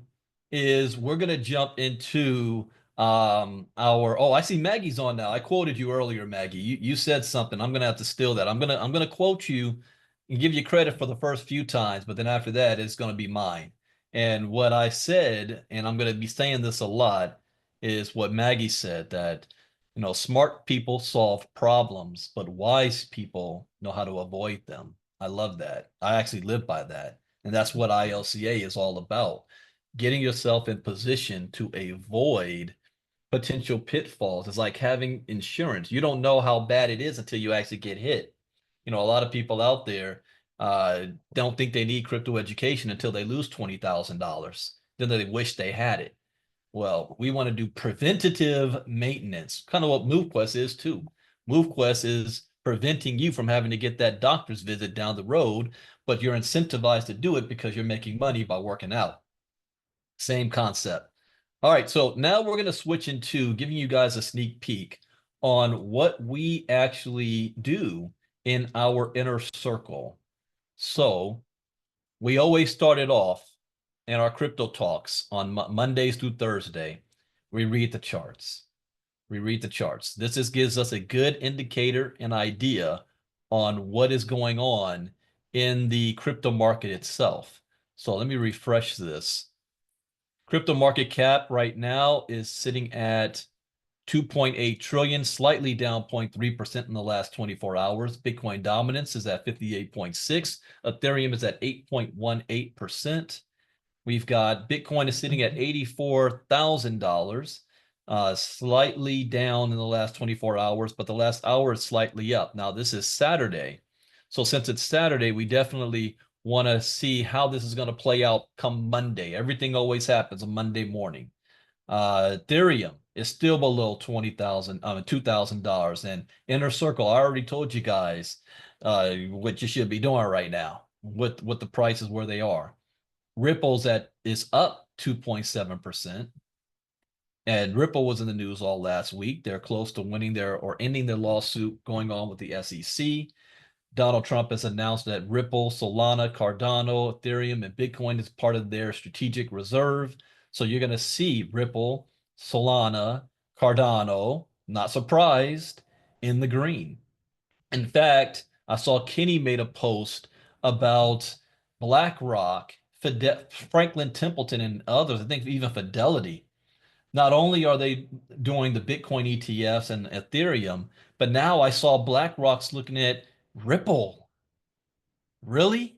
is we're going to jump into I see Maggie's on now. I quoted you earlier, Maggie. You said something. I'm going to have to steal that. I'm going to quote you and give you credit for the first few times, but then after that it's going to be mine. And what I said, and I'm going to be saying this a lot, is what Maggie said, that smart people solve problems, but wise people know how to avoid them. I love that. I actually live by that. And that's what ILCA is all about. Getting yourself in position to avoid potential pitfalls. It's like having insurance. You don't know how bad it is until you actually get hit. A lot of people out there don't think they need crypto education until they lose $20,000. Then they wish they had it. Well, we want to do preventative maintenance, kind of what MoveQuest is too. MoveQuest is preventing you from having to get that doctor's visit down the road, but you're incentivized to do it because you're making money by working out. Same concept. All right, so now we're going to switch into giving you guys a sneak peek on what we actually do in our inner circle. So we always started off in our crypto talks on Mondays through Thursday. We read the charts. This just gives us a good indicator and idea on what is going on in the crypto market itself. So let me refresh this. Crypto market cap right now is sitting at 2.8 trillion, slightly down 0.3% in the last 24 hours. Bitcoin dominance is at 58.6. Ethereum is at 8.18%. We've got Bitcoin is sitting at $84,000, slightly down in the last 24 hours, but the last hour is slightly up. Now, this is Saturday. So since it's Saturday, we definitely want to see how this is going to play out come Monday. Everything always happens on Monday morning. Ethereum is still below $2,000. And Inner Circle, I already told you guys what you should be doing right now with the prices where they are. Ripple's is up 2.7%. And Ripple was in the news all last week. They're close to winning ending their lawsuit going on with the SEC. Donald Trump has announced that Ripple, Solana, Cardano, Ethereum, and Bitcoin is part of their strategic reserve. So you're going to see Ripple, Solana, Cardano, not surprised, in the green. In fact, I saw Kenny made a post about BlackRock, Franklin Templeton, and others, I think even Fidelity. Not only are they doing the Bitcoin ETFs and Ethereum, but now I saw BlackRock's looking at Ripple. Really?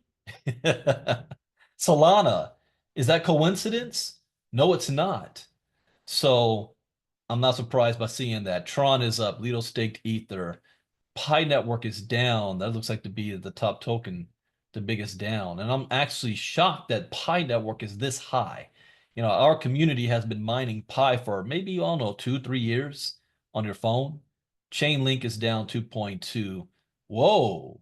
Solana. Is that coincidence? No, it's not. So I'm not surprised by seeing that. Tron is up, Lido staked Ether. Pi Network is down. That looks like to be the top token, the biggest down. And I'm actually shocked that Pi Network is this high. Our community has been mining Pi for maybe, I don't know, 2-3 years on your phone. Chainlink is down 2.2. Whoa.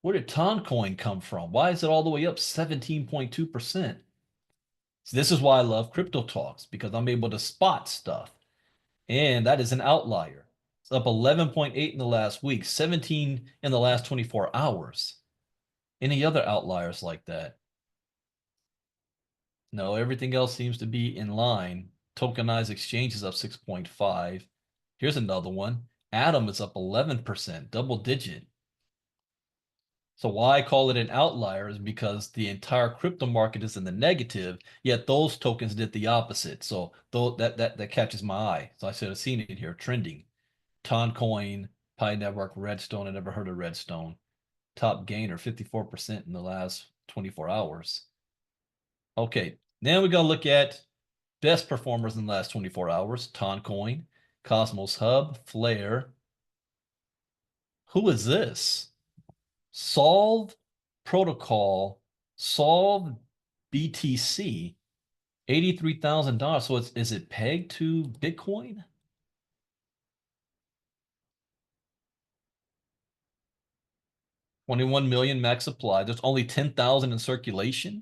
Where did Toncoin come from? Why is it all the way up 17.2%? So this is why I love Crypto Talks, because I'm able to spot stuff. And that is an outlier. It's up 11.8 in the last week, 17 in the last 24 hours. Any other outliers like that? No, everything else seems to be in line. Tokenized exchange is up 6.5. Here's another one. Atom is up 11%, double digit. So why I call it an outlier is because the entire crypto market is in the negative, yet those tokens did the opposite. So that catches my eye. So I should have seen it here, trending. Toncoin, Pi Network, Redstone. I never heard of Redstone. Top gainer, 54% in the last 24 hours. Okay, now we got to look at best performers in the last 24 hours. Toncoin, Cosmos Hub, Flare. Who is this? Solve Protocol, Solve BTC, $83,000. So is it pegged to Bitcoin? $21 million max supply. There's only 10,000 in circulation.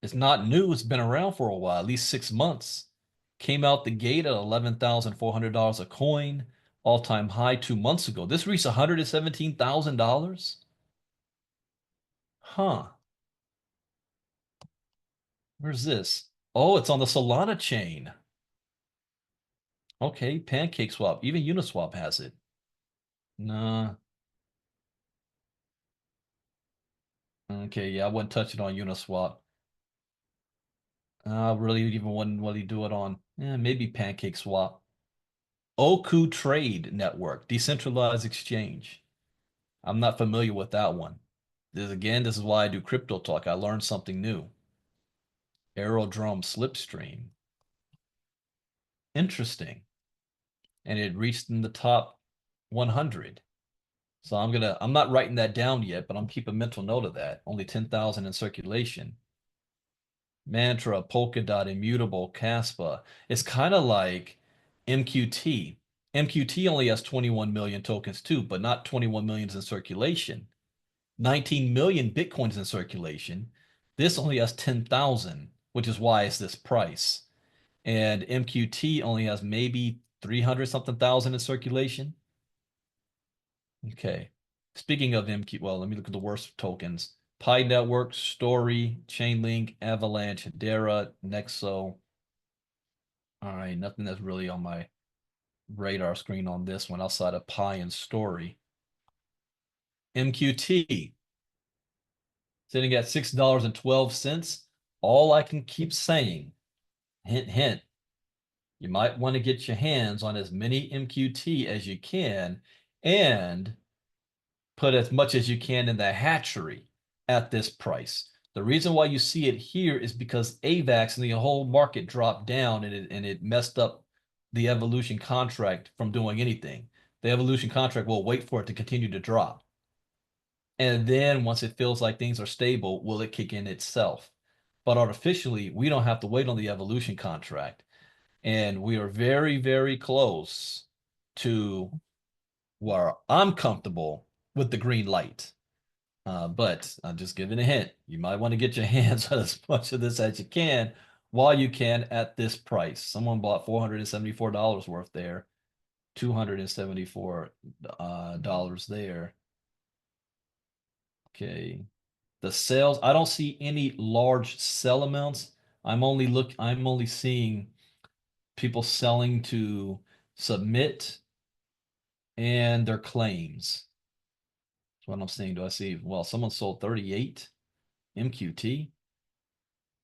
It's not new. It's been around for a while, at least 6 months. Came out the gate at $11,400 a coin, all-time high 2 months ago. This reached $117,000. Huh. Where's this? Oh, it's on the Solana chain. Okay, PancakeSwap. Even Uniswap has it. Nah. Okay, yeah, I wouldn't touch it on Uniswap. Really even wouldn't really do it on maybe PancakeSwap. Oku Trade Network, decentralized exchange. I'm not familiar with that one. This is why I do crypto talk. I learned something new. Aerodrome Slipstream. Interesting. And it reached in the top 100. So I'm not writing that down yet, but I'm keeping mental note of that. Only 10,000 in circulation. Mantra, Polkadot, Immutable, Caspa. It's kind of like MQT. MQT only has 21 million tokens too, but not 21 million in circulation. 19 million Bitcoins in circulation. This only has 10,000, which is why it's this price. And MQT only has maybe 300 something thousand in circulation. Okay. Speaking of MQ, well, let me look at the worst tokens. Pi Network, Story, Chainlink, Avalanche, Hedera, Nexo. All right, nothing that's really on my radar screen on this one outside of Pi and Story. MQT sitting at $6.12. All I can keep saying, hint, hint, you might want to get your hands on as many MQT as you can and put as much as you can in the hatchery at this price. The reason why you see it here is because AVAX and the whole market dropped down and it messed up the evolution contract from doing anything. The evolution contract will wait for it to continue to drop. And then once it feels like things are stable, will it kick in itself? But artificially, we don't have to wait on the evolution contract. And we are very, very close to where I'm comfortable with the green light. But I'm just giving a hint. You might want to get your hands on as much of this as you can while you can at this price. Someone bought $474 worth there, $274 dollars there. Okay. The sales, I don't see any large sell amounts. I'm only seeing people selling to submit and their claims. That's what I'm seeing. Do I see? Well, someone sold 38 MQT.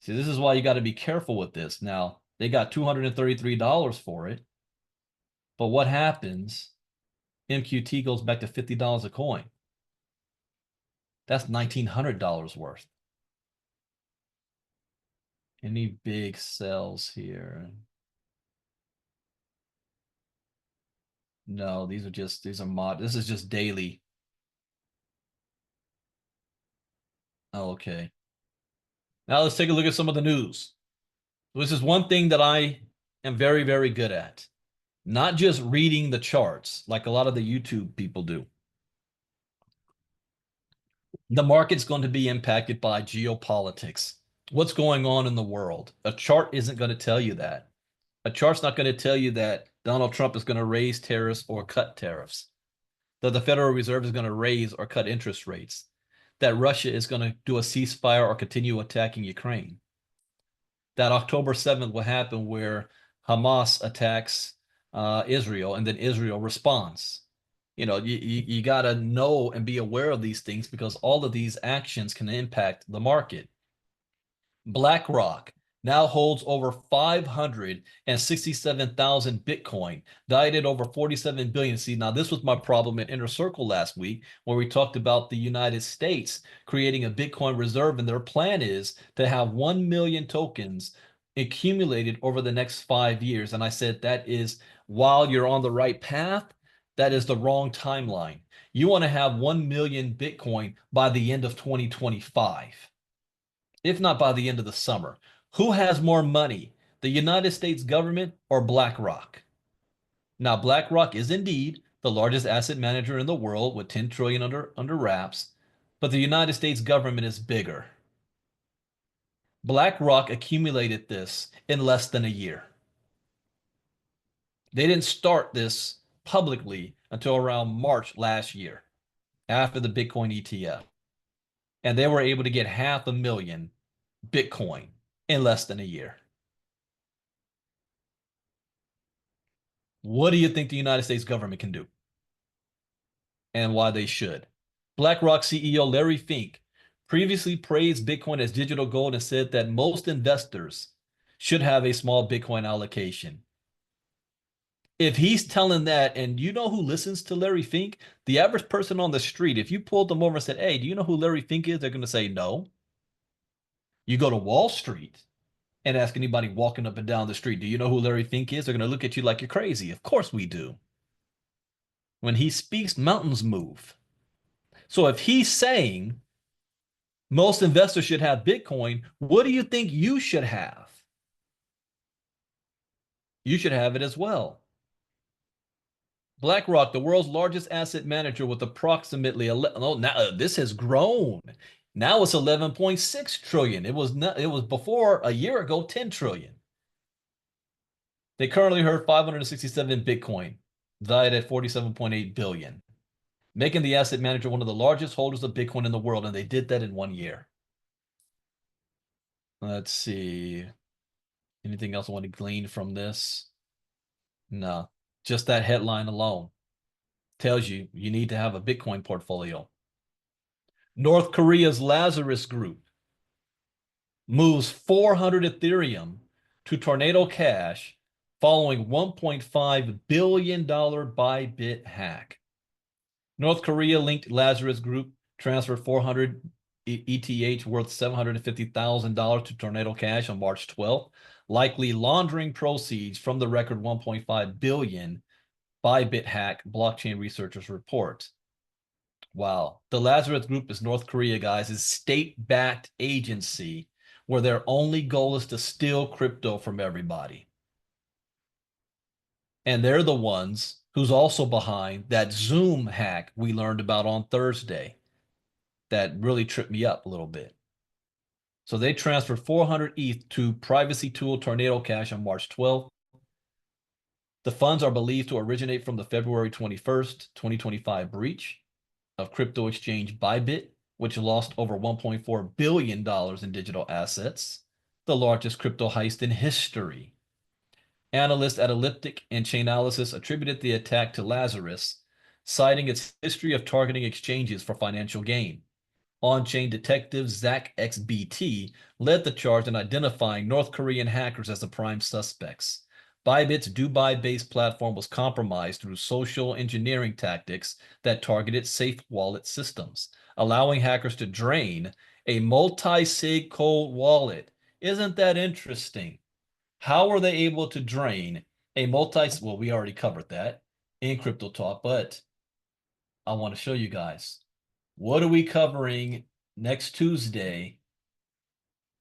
See, this is why you got to be careful with this. Now, they got $233 for it. But what happens? MQT goes back to $50 a coin. That's $1,900 worth. Any big sells here? No, these are mod. This is just daily. Oh, okay. Now let's take a look at some of the news. This is one thing that I am very, very good at. Not just reading the charts like a lot of the YouTube people do. The market's going to be impacted by geopolitics. What's going on in the world? A chart isn't going to tell you that. A chart's not going to tell you that Donald Trump is going to raise tariffs or cut tariffs. That the Federal Reserve is going to raise or cut interest rates. that Russia is going to do a ceasefire or continue attacking Ukraine. That October 7th will happen where Hamas attacks Israel and then Israel responds. You got to know and be aware of these things because all of these actions can impact the market. BlackRock now holds over 567,000 Bitcoin, valued at over 47 billion. See, now this was my problem in Inner Circle last week, where we talked about the United States creating a Bitcoin reserve, and their plan is to have 1 million tokens accumulated over the next 5 years. And I said that is, while you're on the right path, that is the wrong timeline. You want to have 1 million Bitcoin by the end of 2025. If not by the end of the summer. Who has more money, the United States government or BlackRock? Now, BlackRock is indeed the largest asset manager in the world with 10 trillion under wraps, but the United States government is bigger. BlackRock accumulated this in less than a year. They didn't start this publicly until around March last year, after the Bitcoin ETF. And they were able to get 500,000 Bitcoin in less than a year. What do you think the United States government can do? And why they should? BlackRock CEO Larry Fink previously praised Bitcoin as digital gold and said that most investors should have a small Bitcoin allocation. If he's telling that, and you know who listens to Larry Fink? The average person on the street. If you pulled them over and said, hey, do you know who Larry Fink is? They're going to say no. You go to Wall Street and ask anybody walking up and down the street, do you know who Larry Fink is? They're going to look at you like you're crazy. Of course we do. When he speaks, mountains move. So if he's saying most investors should have Bitcoin, what do you think you should have? You should have it as well. BlackRock, the world's largest asset manager with approximately, this has grown. Now it's 11.6 trillion. It was before a year ago 10 trillion. They currently hold 567 Bitcoin, valued at 47.8 billion, making the asset manager one of the largest holders of Bitcoin in the world, and they did that in 1 year. Let's see. Anything else I want to glean from this? No, just that headline alone tells you you need to have a Bitcoin portfolio. North Korea's Lazarus Group moves 400 Ethereum to Tornado Cash following $1.5 billion Bybit hack. North Korea-linked Lazarus Group transferred 400 ETH worth $750,000 to Tornado Cash on March 12th, likely laundering proceeds from the record 1.5 billion Bybit hack, blockchain researchers report. Wow. The Lazarus Group is North Korea, guys. It's a state-backed agency where their only goal is to steal crypto from everybody. And they're the ones who's also behind that Zoom hack we learned about on Thursday that really tripped me up a little bit. So they transferred 400 ETH to privacy tool Tornado Cash on March 12th. The funds are believed to originate from the February 21st, 2025 breach of crypto exchange Bybit, which lost over $1.4 billion in digital assets, the largest crypto heist in history. Analysts at Elliptic and Chainalysis attributed the attack to Lazarus, citing its history of targeting exchanges for financial gain. On-chain detective Zach XBT led the charge in identifying North Korean hackers as the prime suspects. Bybit's Dubai-based platform was compromised through social engineering tactics that targeted safe wallet systems, allowing hackers to drain a multi-sig cold wallet. Isn't that interesting? How were they able to drain a well, we already covered that in Crypto Talk, but I want to show you guys. What are we covering next Tuesday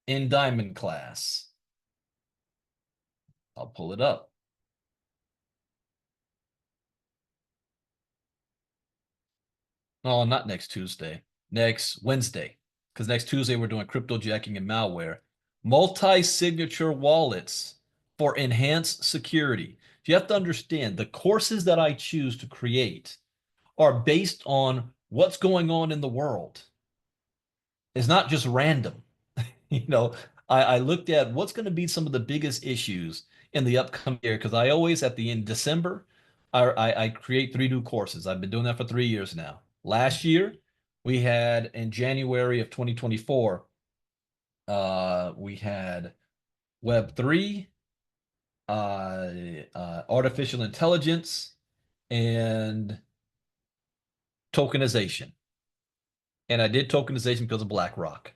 in Diamond class? I'll pull it up. Oh, not next Tuesday. Next Wednesday. Because next Tuesday we're doing cryptojacking and malware. Multi-signature wallets for enhanced security. You have to understand the courses that I choose to create are based on what's going on in the world. is not just random. You know, I looked at what's going to be some of the biggest issues in the upcoming year because I always at the end December I create 3 new courses. I've been doing that for 3 years now. Last year we had in January of 2024 we had Web3, artificial intelligence, and tokenization. And I did tokenization because of BlackRock.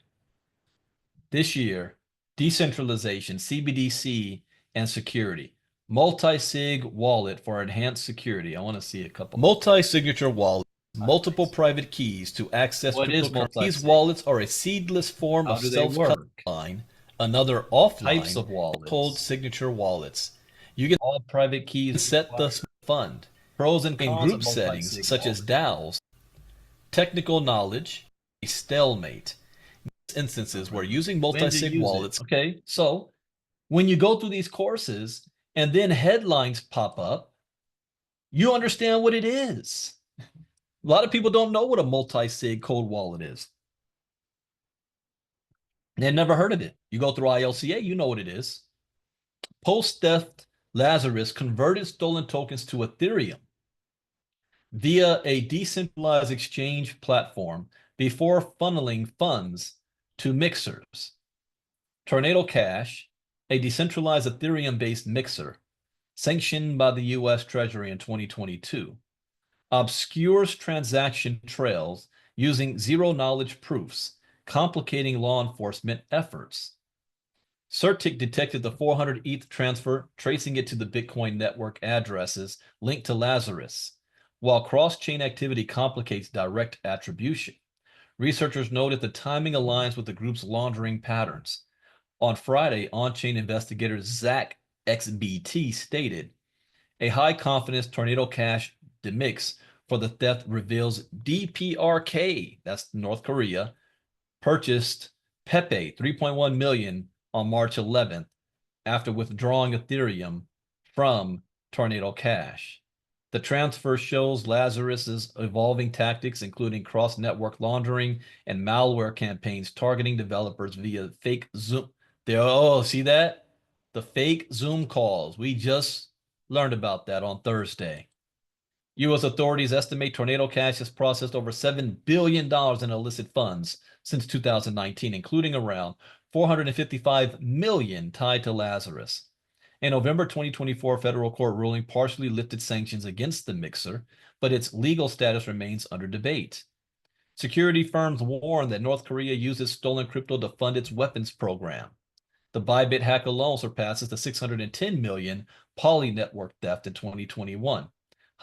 This year, decentralization, CBDC, and security. Multi-sig wallet for enhanced security. I want to see a couple. Multi-signature wallet. Multiple private keys to access cryptocurrency. These wallets are a seedless form of self-custody. Another offline types of wallets. Cold signature wallets. You get all private keys set the fund. Pros and cons group settings such as DAOs. Technical knowledge. A stalemate. Instances where using multi-sig wallets. Okay, so when you go through these courses and then headlines pop up, you understand what it is. A lot of people don't know what a multi-sig cold wallet is. They've never heard of it. You go through ILCA, you know what it is. Post-theft Lazarus converted stolen tokens to Ethereum via a decentralized exchange platform before funneling funds to mixers. Tornado Cash, a decentralized Ethereum-based mixer, sanctioned by the U.S. Treasury in 2022, obscures transaction trails using zero-knowledge proofs, complicating law enforcement efforts. CertiK detected the 400 ETH transfer, tracing it to the Bitcoin network addresses linked to Lazarus, while cross-chain activity complicates direct attribution. Researchers noted the timing aligns with the group's laundering patterns. On Friday, on-chain investigator Zach XBT stated, a high-confidence Tornado Cash demix for the theft reveals DPRK, that's North Korea, purchased Pepe 3.1 million on March 11th after withdrawing Ethereum from Tornado Cash. The transfer shows Lazarus's evolving tactics, including cross-network laundering and malware campaigns targeting developers via fake Zoom. Oh, see that? The fake Zoom calls. We just learned about that on Thursday. U.S. authorities estimate Tornado Cash has processed over $7 billion in illicit funds since 2019, including around $455 million tied to Lazarus. A November 2024 federal court ruling partially lifted sanctions against the mixer, but its legal status remains under debate. Security firms warn that North Korea uses stolen crypto to fund its weapons program. The Bybit hack alone surpasses the 610 million Poly network theft in 2021,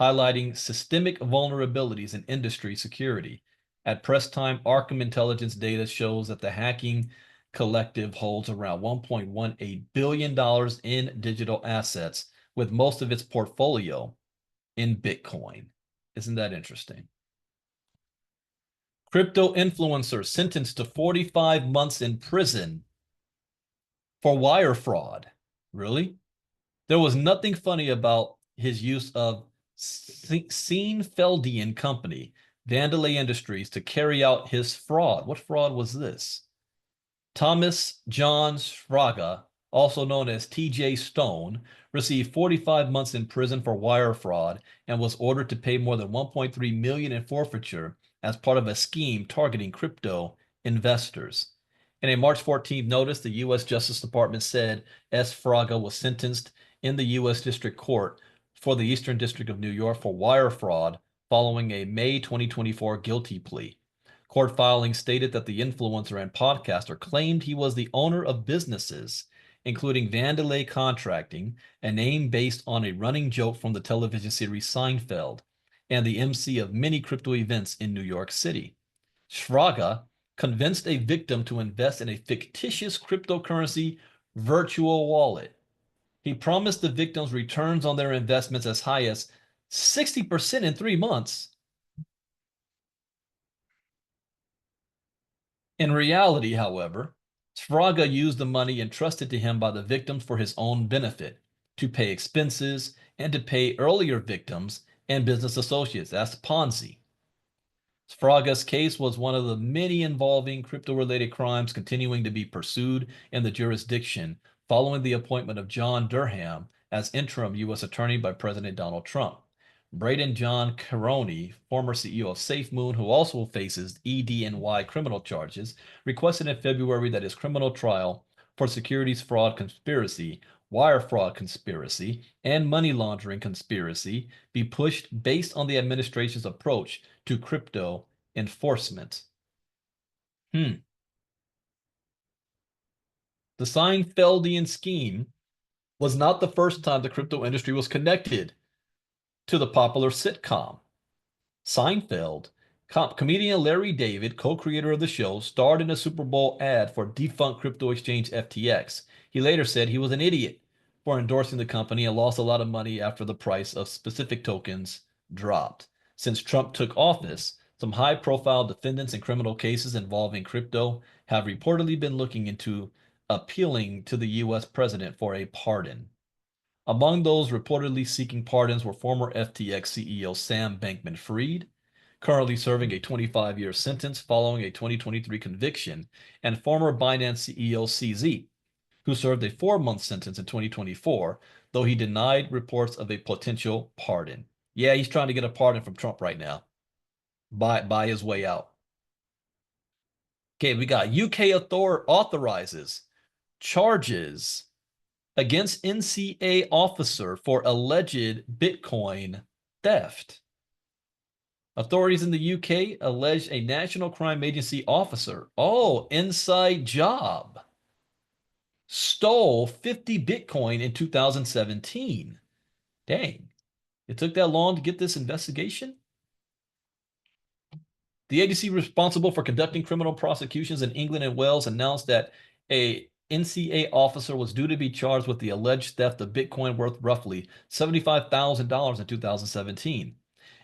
highlighting systemic vulnerabilities in industry security. At press time, Arkham Intelligence data shows that the hacking collective holds around $1.18 billion in digital assets, with most of its portfolio in Bitcoin. Isn't that interesting? Crypto influencer sentenced to 45 months in prison for wire fraud. Really? There was nothing funny about his use of Seinfeldian and Company, Vandalay Industries, to carry out his fraud. What fraud was this? Thomas John Sfraga, also known as T.J. Stone, received 45 months in prison for wire fraud and was ordered to pay more than $1.3 million in forfeiture as part of a scheme targeting crypto investors. In a March 14th notice, the U.S. Justice Department said S. Fraga was sentenced in the U.S. District Court for the Eastern District of New York for wire fraud following a May 2024 guilty plea. Court filings stated that the influencer and podcaster claimed he was the owner of businesses, including Vandalay Contracting, a name based on a running joke from the television series Seinfeld, and the MC of many crypto events in New York City. Sfraga convinced a victim to invest in a fictitious cryptocurrency virtual wallet. He promised the victims returns on their investments as high as 60% in 3 months. In reality, however, Sfraga used the money entrusted to him by the victims for his own benefit, to pay expenses, and to pay earlier victims and business associates. That's Ponzi. Fraga's case was one of the many involving crypto-related crimes continuing to be pursued in the jurisdiction following the appointment of John Durham as interim U.S. Attorney by President Donald Trump. Braden John Caroni, former CEO of SafeMoon, who also faces ED&Y criminal charges, requested in February that his criminal trial for securities fraud conspiracy, wire fraud conspiracy, and money laundering conspiracy be pushed based on the administration's approach to crypto enforcement. The Seinfeldian scheme was not the first time the crypto industry was connected to the popular sitcom. Seinfeld, comedian Larry David, co-creator of the show, starred in a Super Bowl ad for defunct crypto exchange FTX. He later said he was an idiot for endorsing the company and lost a lot of money after the price of specific tokens dropped. Since Trump took office, some high-profile defendants in criminal cases involving crypto have reportedly been looking into appealing to the U.S. president for a pardon. Among those reportedly seeking pardons were former FTX CEO Sam Bankman-Fried, currently serving a 25-year sentence following a 2023 conviction, and former Binance CEO CZ, who served a 4-month sentence in 2024, though he denied reports of a potential pardon. Yeah, he's trying to get a pardon from Trump right now. Buy his way out. Okay, we got UK authorizes charges against NCA officer for alleged Bitcoin theft. Authorities in the UK allege a National Crime Agency officer, inside job, stole 50 Bitcoin in 2017. Dang, it took that long to get this investigation? The agency responsible for conducting criminal prosecutions in England and Wales announced that a NCA officer was due to be charged with the alleged theft of Bitcoin worth roughly $75,000 in 2017.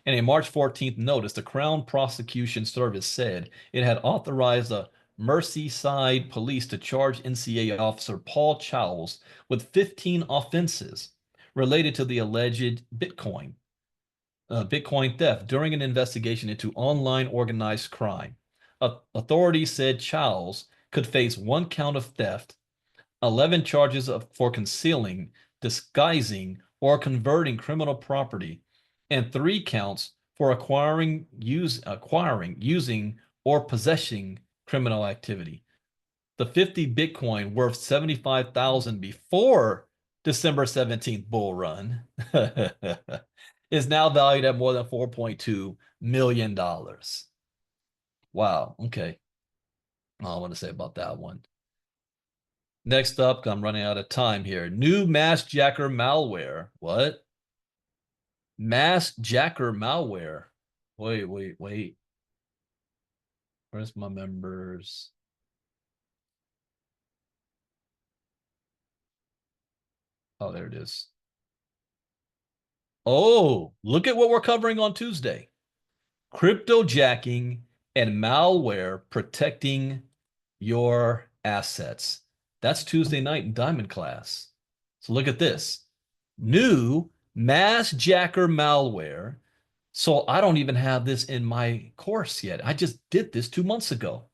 In a March 14th notice, the Crown Prosecution Service said it had authorized the Merseyside Police to charge NCA officer Paul Chowles with 15 offenses related to the alleged Bitcoin theft during an investigation into online organized crime. Authorities said Chowles could face 1 count of theft, 11 charges for concealing, disguising, or converting criminal property, and 3 counts for acquiring, using, or possessing criminal activity. The 50 Bitcoin worth $75,000 before December 17th bull run is now valued at more than $4.2 million. Wow, okay. All I want to say about that one. Next up, I'm running out of time here. New mass jacker malware. What? Mass jacker malware. Wait. Where's my members? Oh, there it is. Oh, look at what we're covering on Tuesday. Cryptojacking and malware protecting your assets. That's Tuesday night in Diamond class. So look at this. New mass jacker malware. So I don't even have this in my course yet. I just did this 2 months ago.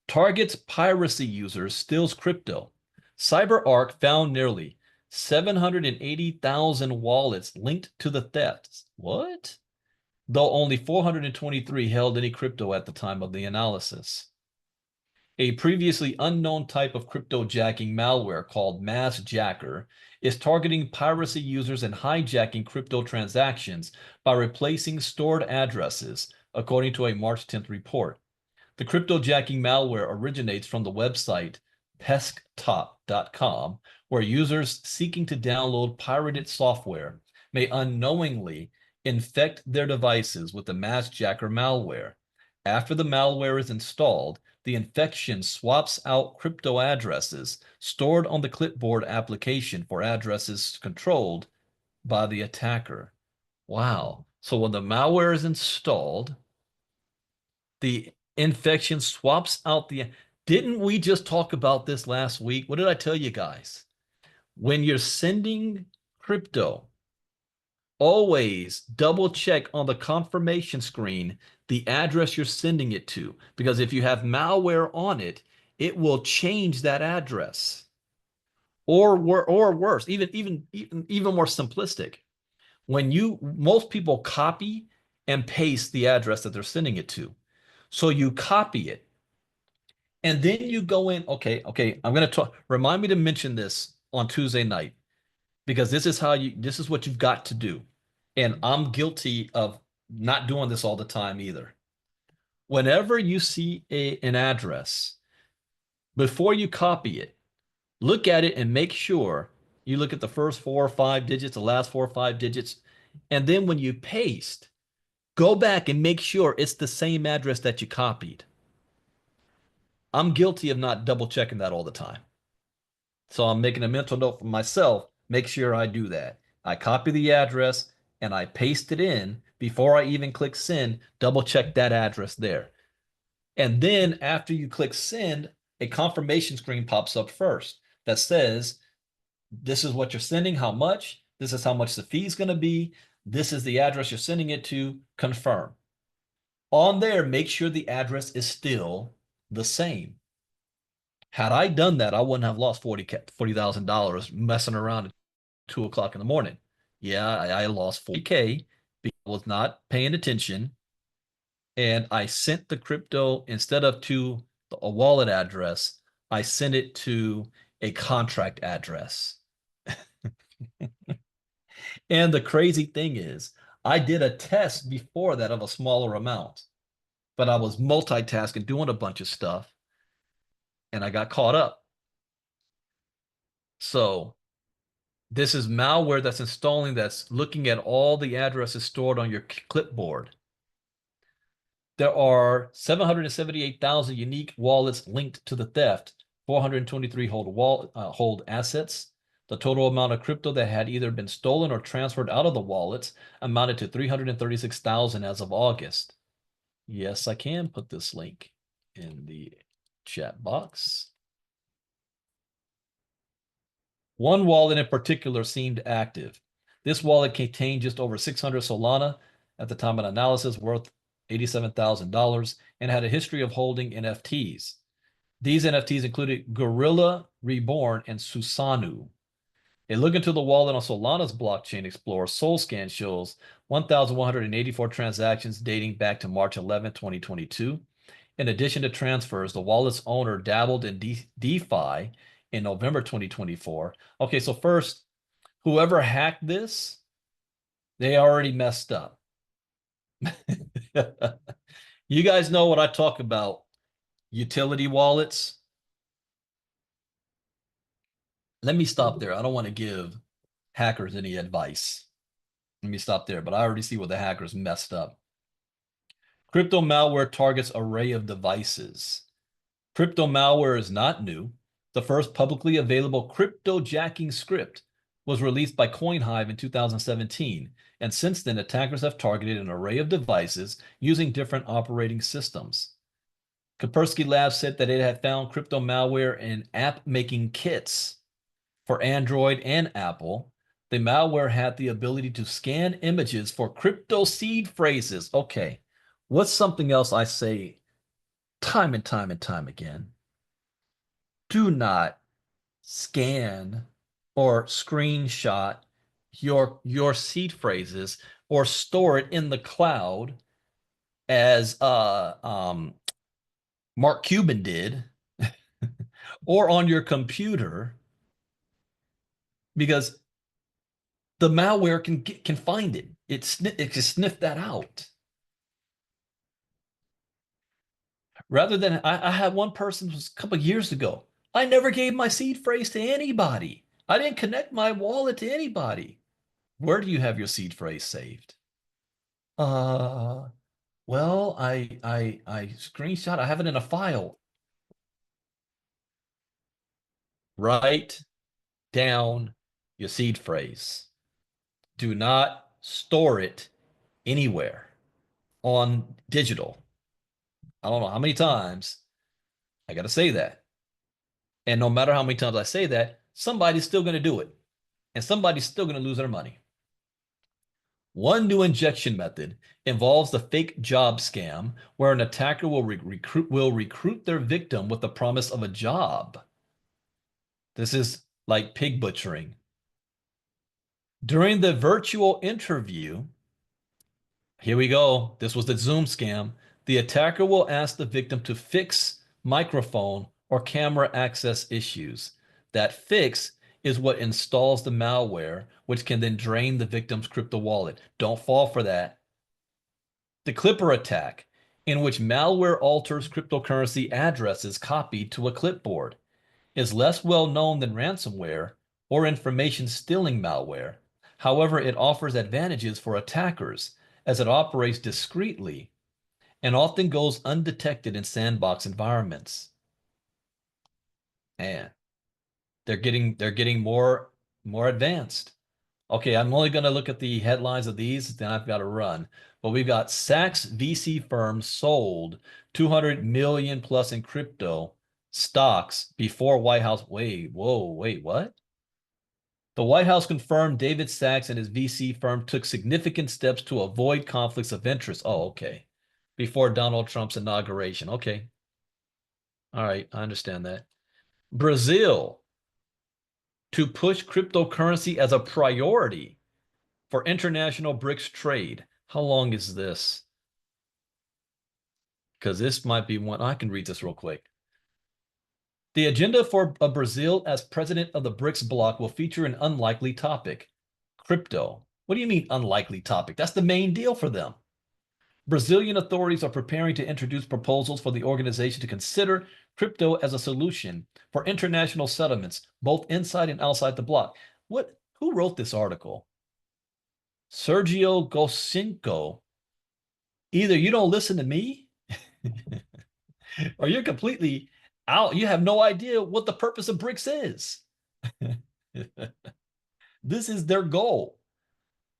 Targets piracy users, steals crypto. CyberArk found nearly 780,000 wallets linked to the thefts. What? Though only 423 held any crypto at the time of the analysis. A previously unknown type of cryptojacking malware called Mass Jacker is targeting piracy users and hijacking crypto transactions by replacing stored addresses, according to a March 10th report. The cryptojacking malware originates from the website pesktop.com, where users seeking to download pirated software may unknowingly infect their devices with the Mass Jacker malware. After the malware is installed, the infection swaps out crypto addresses stored on the clipboard application for addresses controlled by the attacker. Wow. So when the malware is installed, the infection swaps out the... Didn't we just talk about this last week? What did I tell you guys? When you're sending crypto, always double check on the confirmation screen the address you're sending it to, because if you have malware on it, it will change that address. Or worse, even more simplistic. When most people copy and paste the address that they're sending it to. So you copy it. And then you go in, okay, I'm going to talk, remind me to mention this on Tuesday night, because this is what you've got to do. And I'm guilty of not doing this all the time either. Whenever you see an address, before you copy it, look at it and make sure you look at the first 4 or 5 digits, the last 4 or 5 digits. And then when you paste, go back and make sure it's the same address that you copied. I'm guilty of not double checking that all the time. So I'm making a mental note for myself. Make sure I do that. I copy the address and I paste it in before I even click send. Double check that address there. And then after you click send, a confirmation screen pops up first that says, this is what you're sending, how much, this is how much the fee is going to be, this is the address you're sending it to, confirm. On there, make sure the address is still the same. Had I done that, I wouldn't have lost $40,000 messing around at 2 o'clock in the morning. Yeah, I lost $40K because I was not paying attention. And I sent the crypto, instead of to a wallet address, I sent it to a contract address. And the crazy thing is, I did a test before that of a smaller amount, but I was multitasking, doing a bunch of stuff, and I got caught up. So this is malware that's installing, that's looking at all the addresses stored on your clipboard. There are 778,000 unique wallets linked to the theft. 423 hold assets. The total amount of crypto that had either been stolen or transferred out of the wallets amounted to 336,000 as of August. Yes, I can put this link in the chat box. One wallet in particular seemed active. This wallet contained just over 600 Solana at the time of analysis, worth $87,000, and had a history of holding NFTs. These NFTs included Gorilla Reborn and Susanoo. A look into the wallet on Solana's blockchain explorer, SolScan, shows 1,184 transactions dating back to March 11, 2022. In addition to transfers, the wallet's owner dabbled in DeFi in November 2024. Okay, so first, whoever hacked this, they already messed up. You guys know what I talk about, utility wallets. Let me stop there. I don't want to give hackers any advice. Let me stop there, but I already see where the hackers messed up. Crypto malware targets array of devices. Crypto malware is not new. The first publicly available cryptojacking script was released by CoinHive in 2017, and since then attackers have targeted an array of devices using different operating systems. Kaspersky Labs said that it had found crypto malware in app-making kits for Android and Apple. The malware had the ability to scan images for crypto seed phrases. Okay, what's something else I say time and time and time again? Do not scan or screenshot your seed phrases or store it in the cloud as Mark Cuban did or on your computer, because the malware can find it. It can sniff that out. Rather than, I had one person, was a couple of years ago, I never gave my seed phrase to anybody. I didn't connect my wallet to anybody. Where do you have your seed phrase saved? Well, I screenshot, I have it in a file. Write down your seed phrase. Do not store it anywhere on digital. I don't know how many times I got to say that. And no matter how many times I say that, somebody's still going to do it. And somebody's still going to lose their money. One new injection method involves the fake job scam, where an attacker will recruit their victim with the promise of a job. This is like pig butchering. During the virtual interview, here we go. This was the Zoom scam. The attacker will ask the victim to fix microphone or camera access issues. That fix is what installs the malware, which can then drain the victim's crypto wallet. Don't fall for that. The Clipper attack, in which malware alters cryptocurrency addresses copied to a clipboard, is less well known than ransomware or information stealing malware. However, it offers advantages for attackers as it operates discreetly and often goes undetected in sandbox environments. Man, they're getting more advanced. Okay, I'm only going to look at the headlines of these, then I've got to run. But we've got Sachs VC firm sold 200 million plus in crypto stocks before White House. Wait, what? The White House confirmed David Sachs and his VC firm took significant steps to avoid conflicts of interest. Oh, okay. Before Donald Trump's inauguration. Okay. All right, I understand that. Brazil to push cryptocurrency as a priority for international BRICS trade. How long is this? Because this might be one. I can read this real quick. The agenda for Brazil as president of the BRICS bloc will feature an unlikely topic, crypto. What do you mean unlikely topic? That's the main deal for them. Brazilian authorities are preparing to introduce proposals for the organization to consider crypto as a solution for international settlements, both inside and outside the bloc. Who wrote this article? Sergio Gosinko. Either you don't listen to me or you're completely out. You have no idea what the purpose of BRICS is. This is their goal.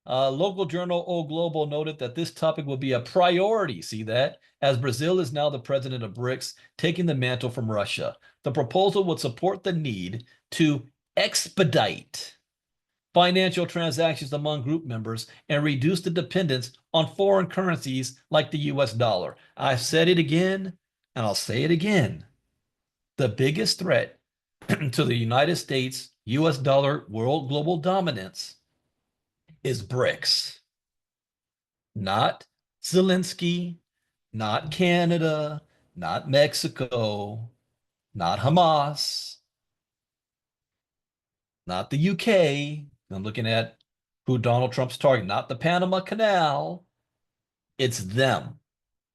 Local journal O Globo noted that this topic will be a priority, see that, as Brazil is now the president of BRICS, taking the mantle from Russia. The proposal would support the need to expedite financial transactions among group members and reduce the dependence on foreign currencies like the US dollar. I've said it again, and I'll say it again. The biggest threat to the United States, US dollar, world global dominance is BRICS. Not Zelensky, not Canada, not Mexico, not Hamas, not the UK. I'm looking at who Donald Trump's targeting, not the Panama Canal. It's them,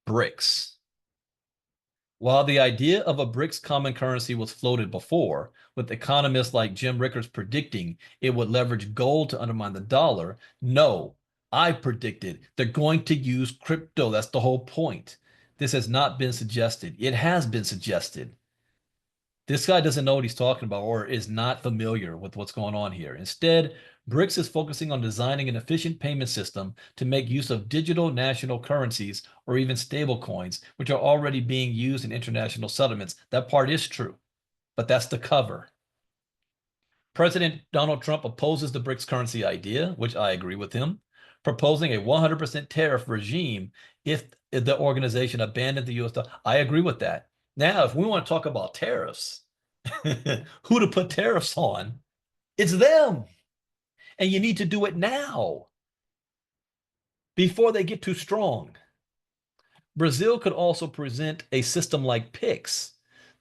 BRICS. While the idea of a BRICS common currency was floated before, with economists like Jim Rickards predicting it would leverage gold to undermine the dollar, no, I predicted they're going to use crypto. That's the whole point. This has not been suggested. It has been suggested. This guy doesn't know what he's talking about or is not familiar with what's going on here. Instead, BRICS is focusing on designing an efficient payment system to make use of digital national currencies or even stable coins, which are already being used in international settlements. That part is true, but that's the cover. President Donald Trump opposes the BRICS currency idea, which I agree with him, proposing a 100% tariff regime if the organization abandoned the US dollar. I agree with that. Now, if we want to talk about tariffs, who to put tariffs on, it's them. And you need to do it now before they get too strong. Brazil could also present a system like PIX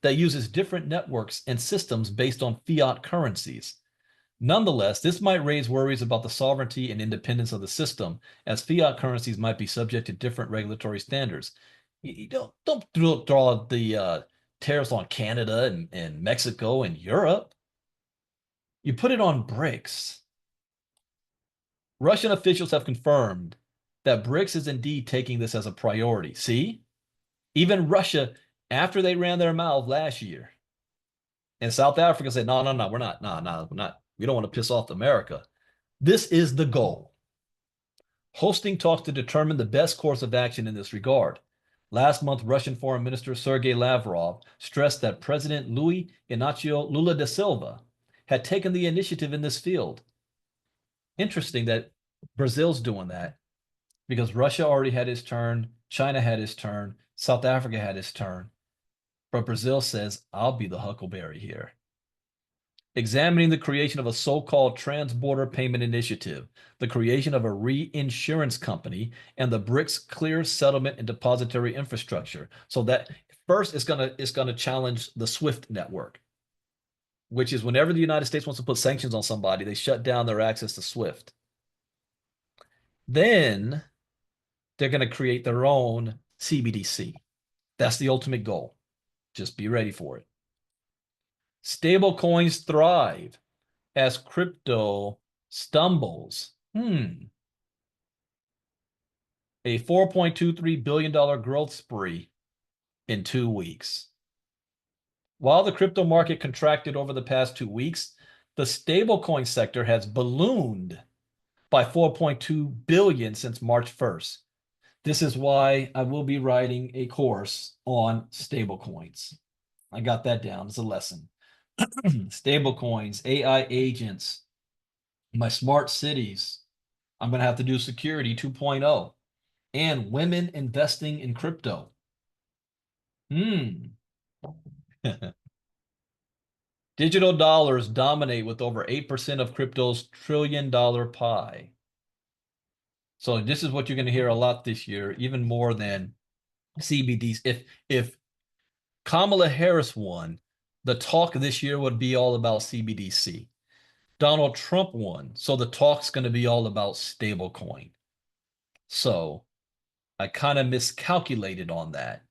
that uses different networks and systems based on fiat currencies. Nonetheless, this might raise worries about the sovereignty and independence of the system, as fiat currencies might be subject to different regulatory standards. You don't draw the tariffs on Canada and Mexico and Europe. You put it on BRICS. Russian officials have confirmed that BRICS is indeed taking this as a priority. See? Even Russia, after they ran their mouth last year, and South Africa said, no, we're not. No, we're not. We don't want to piss off America. This is the goal. Hosting talks to determine the best course of action in this regard. Last month, Russian Foreign Minister Sergei Lavrov stressed that President Luis Inácio Lula da Silva had taken the initiative in this field. Interesting that Brazil's doing that because Russia already had his turn. China had his turn. South Africa had his turn. But Brazil says, I'll be the huckleberry here. Examining the creation of a so-called trans-border payment initiative, the creation of a reinsurance company, and the BRICS clear settlement and depository infrastructure. So that first it's gonna challenge the SWIFT network, which is whenever the United States wants to put sanctions on somebody, they shut down their access to SWIFT. Then they're going to create their own CBDC. That's the ultimate goal. Just be ready for it. Stable coins thrive as crypto stumbles. A $4.23 billion growth spree in 2 weeks. While the crypto market contracted over the past 2 weeks, the stablecoin sector has ballooned by 4.2 billion since March 1st. This is why I will be writing a course on stablecoins. I got that down as a lesson. Stablecoins, AI agents, my smart cities. I'm going to have to do security 2.0 and women investing in crypto. Digital dollars dominate with over 8% of crypto's trillion-dollar pie. So this is what you're going to hear a lot this year, even more than CBDs. If Kamala Harris won, the talk this year would be all about CBDC. Donald Trump won, so the talk's going to be all about stablecoin. So I kind of miscalculated on that,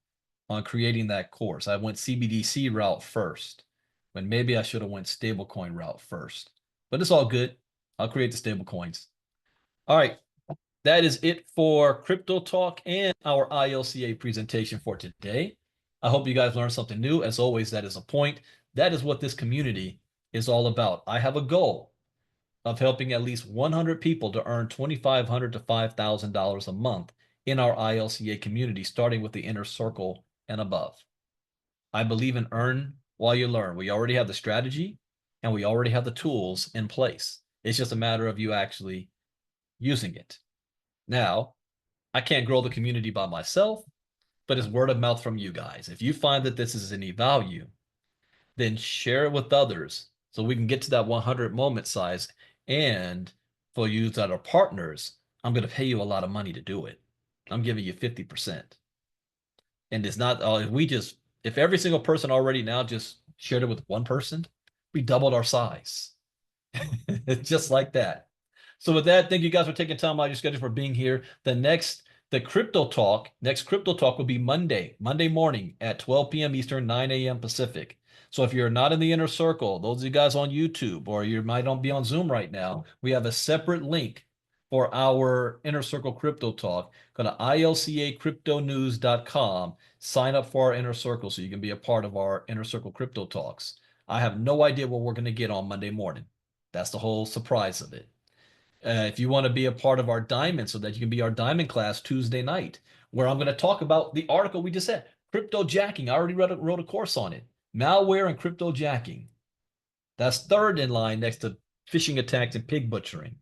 on creating that course. I went CBDC route first, when maybe I should have went stablecoin route first. But it's all good. I'll create the stablecoins. All right. That is it for Crypto Talk and our ILCA presentation for today. I hope you guys learned something new. As always, that is a point. That is what this community is all about. I have a goal of helping at least 100 people to earn $2,500 to $5,000 a month in our ILCA community, starting with the inner circle and above. I believe in earn while you learn. We already have the strategy and we already have the tools in place. It's just a matter of you actually using it. Now, I can't grow the community by myself, but it's word of mouth from you guys. If you find that this is any value, then share it with others so we can get to that 100 moment size. And for you that are partners, I'm going to pay you a lot of money to do it. I'm giving you 50%. And it's not, if every single person already now just shared it with one person, we doubled our size. Just like that. So with that, thank you guys for taking time out of your schedule for being here. Next Crypto Talk will be Monday morning at 12 p.m. Eastern, 9 a.m. Pacific. So if you're not in the inner circle, those of you guys on YouTube, or you might not be on Zoom right now, we have a separate link for our inner circle crypto talk. Go to ilcacryptonews.com, sign up for our inner circle so you can be a part of our inner circle crypto talks. I have no idea what we're going to get on Monday morning. That's the whole surprise of it. If you want to be a part of our diamond so that you can be our diamond class Tuesday night, where I'm going to talk about the article we just said, crypto jacking. I already wrote a course on it. Malware and crypto jacking. That's third in line next to phishing attacks and pig butchering.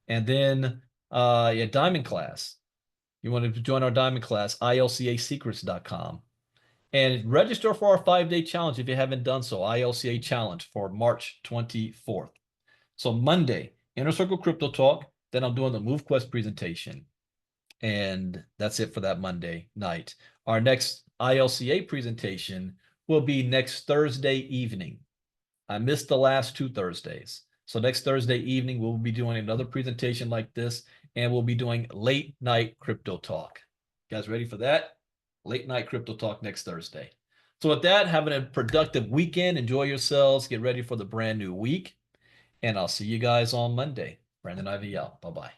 And then diamond class. You want to join our diamond class, ilcasecrets.com. And register for our 5-day challenge if you haven't done so, ILCA challenge for March 24th. So Monday, Inner Circle Crypto Talk. Then I'm doing the MoveQuest presentation. And that's it for that Monday night. Our next ILCA presentation will be next Thursday evening. I missed the last 2 Thursdays. So next Thursday evening, we'll be doing another presentation like this, and we'll be doing late night crypto talk. You guys ready for that? Late night crypto talk next Thursday. So with that, having a productive weekend. Enjoy yourselves. Get ready for the brand new week. And I'll see you guys on Monday. Brandon Ivey out. Bye-bye.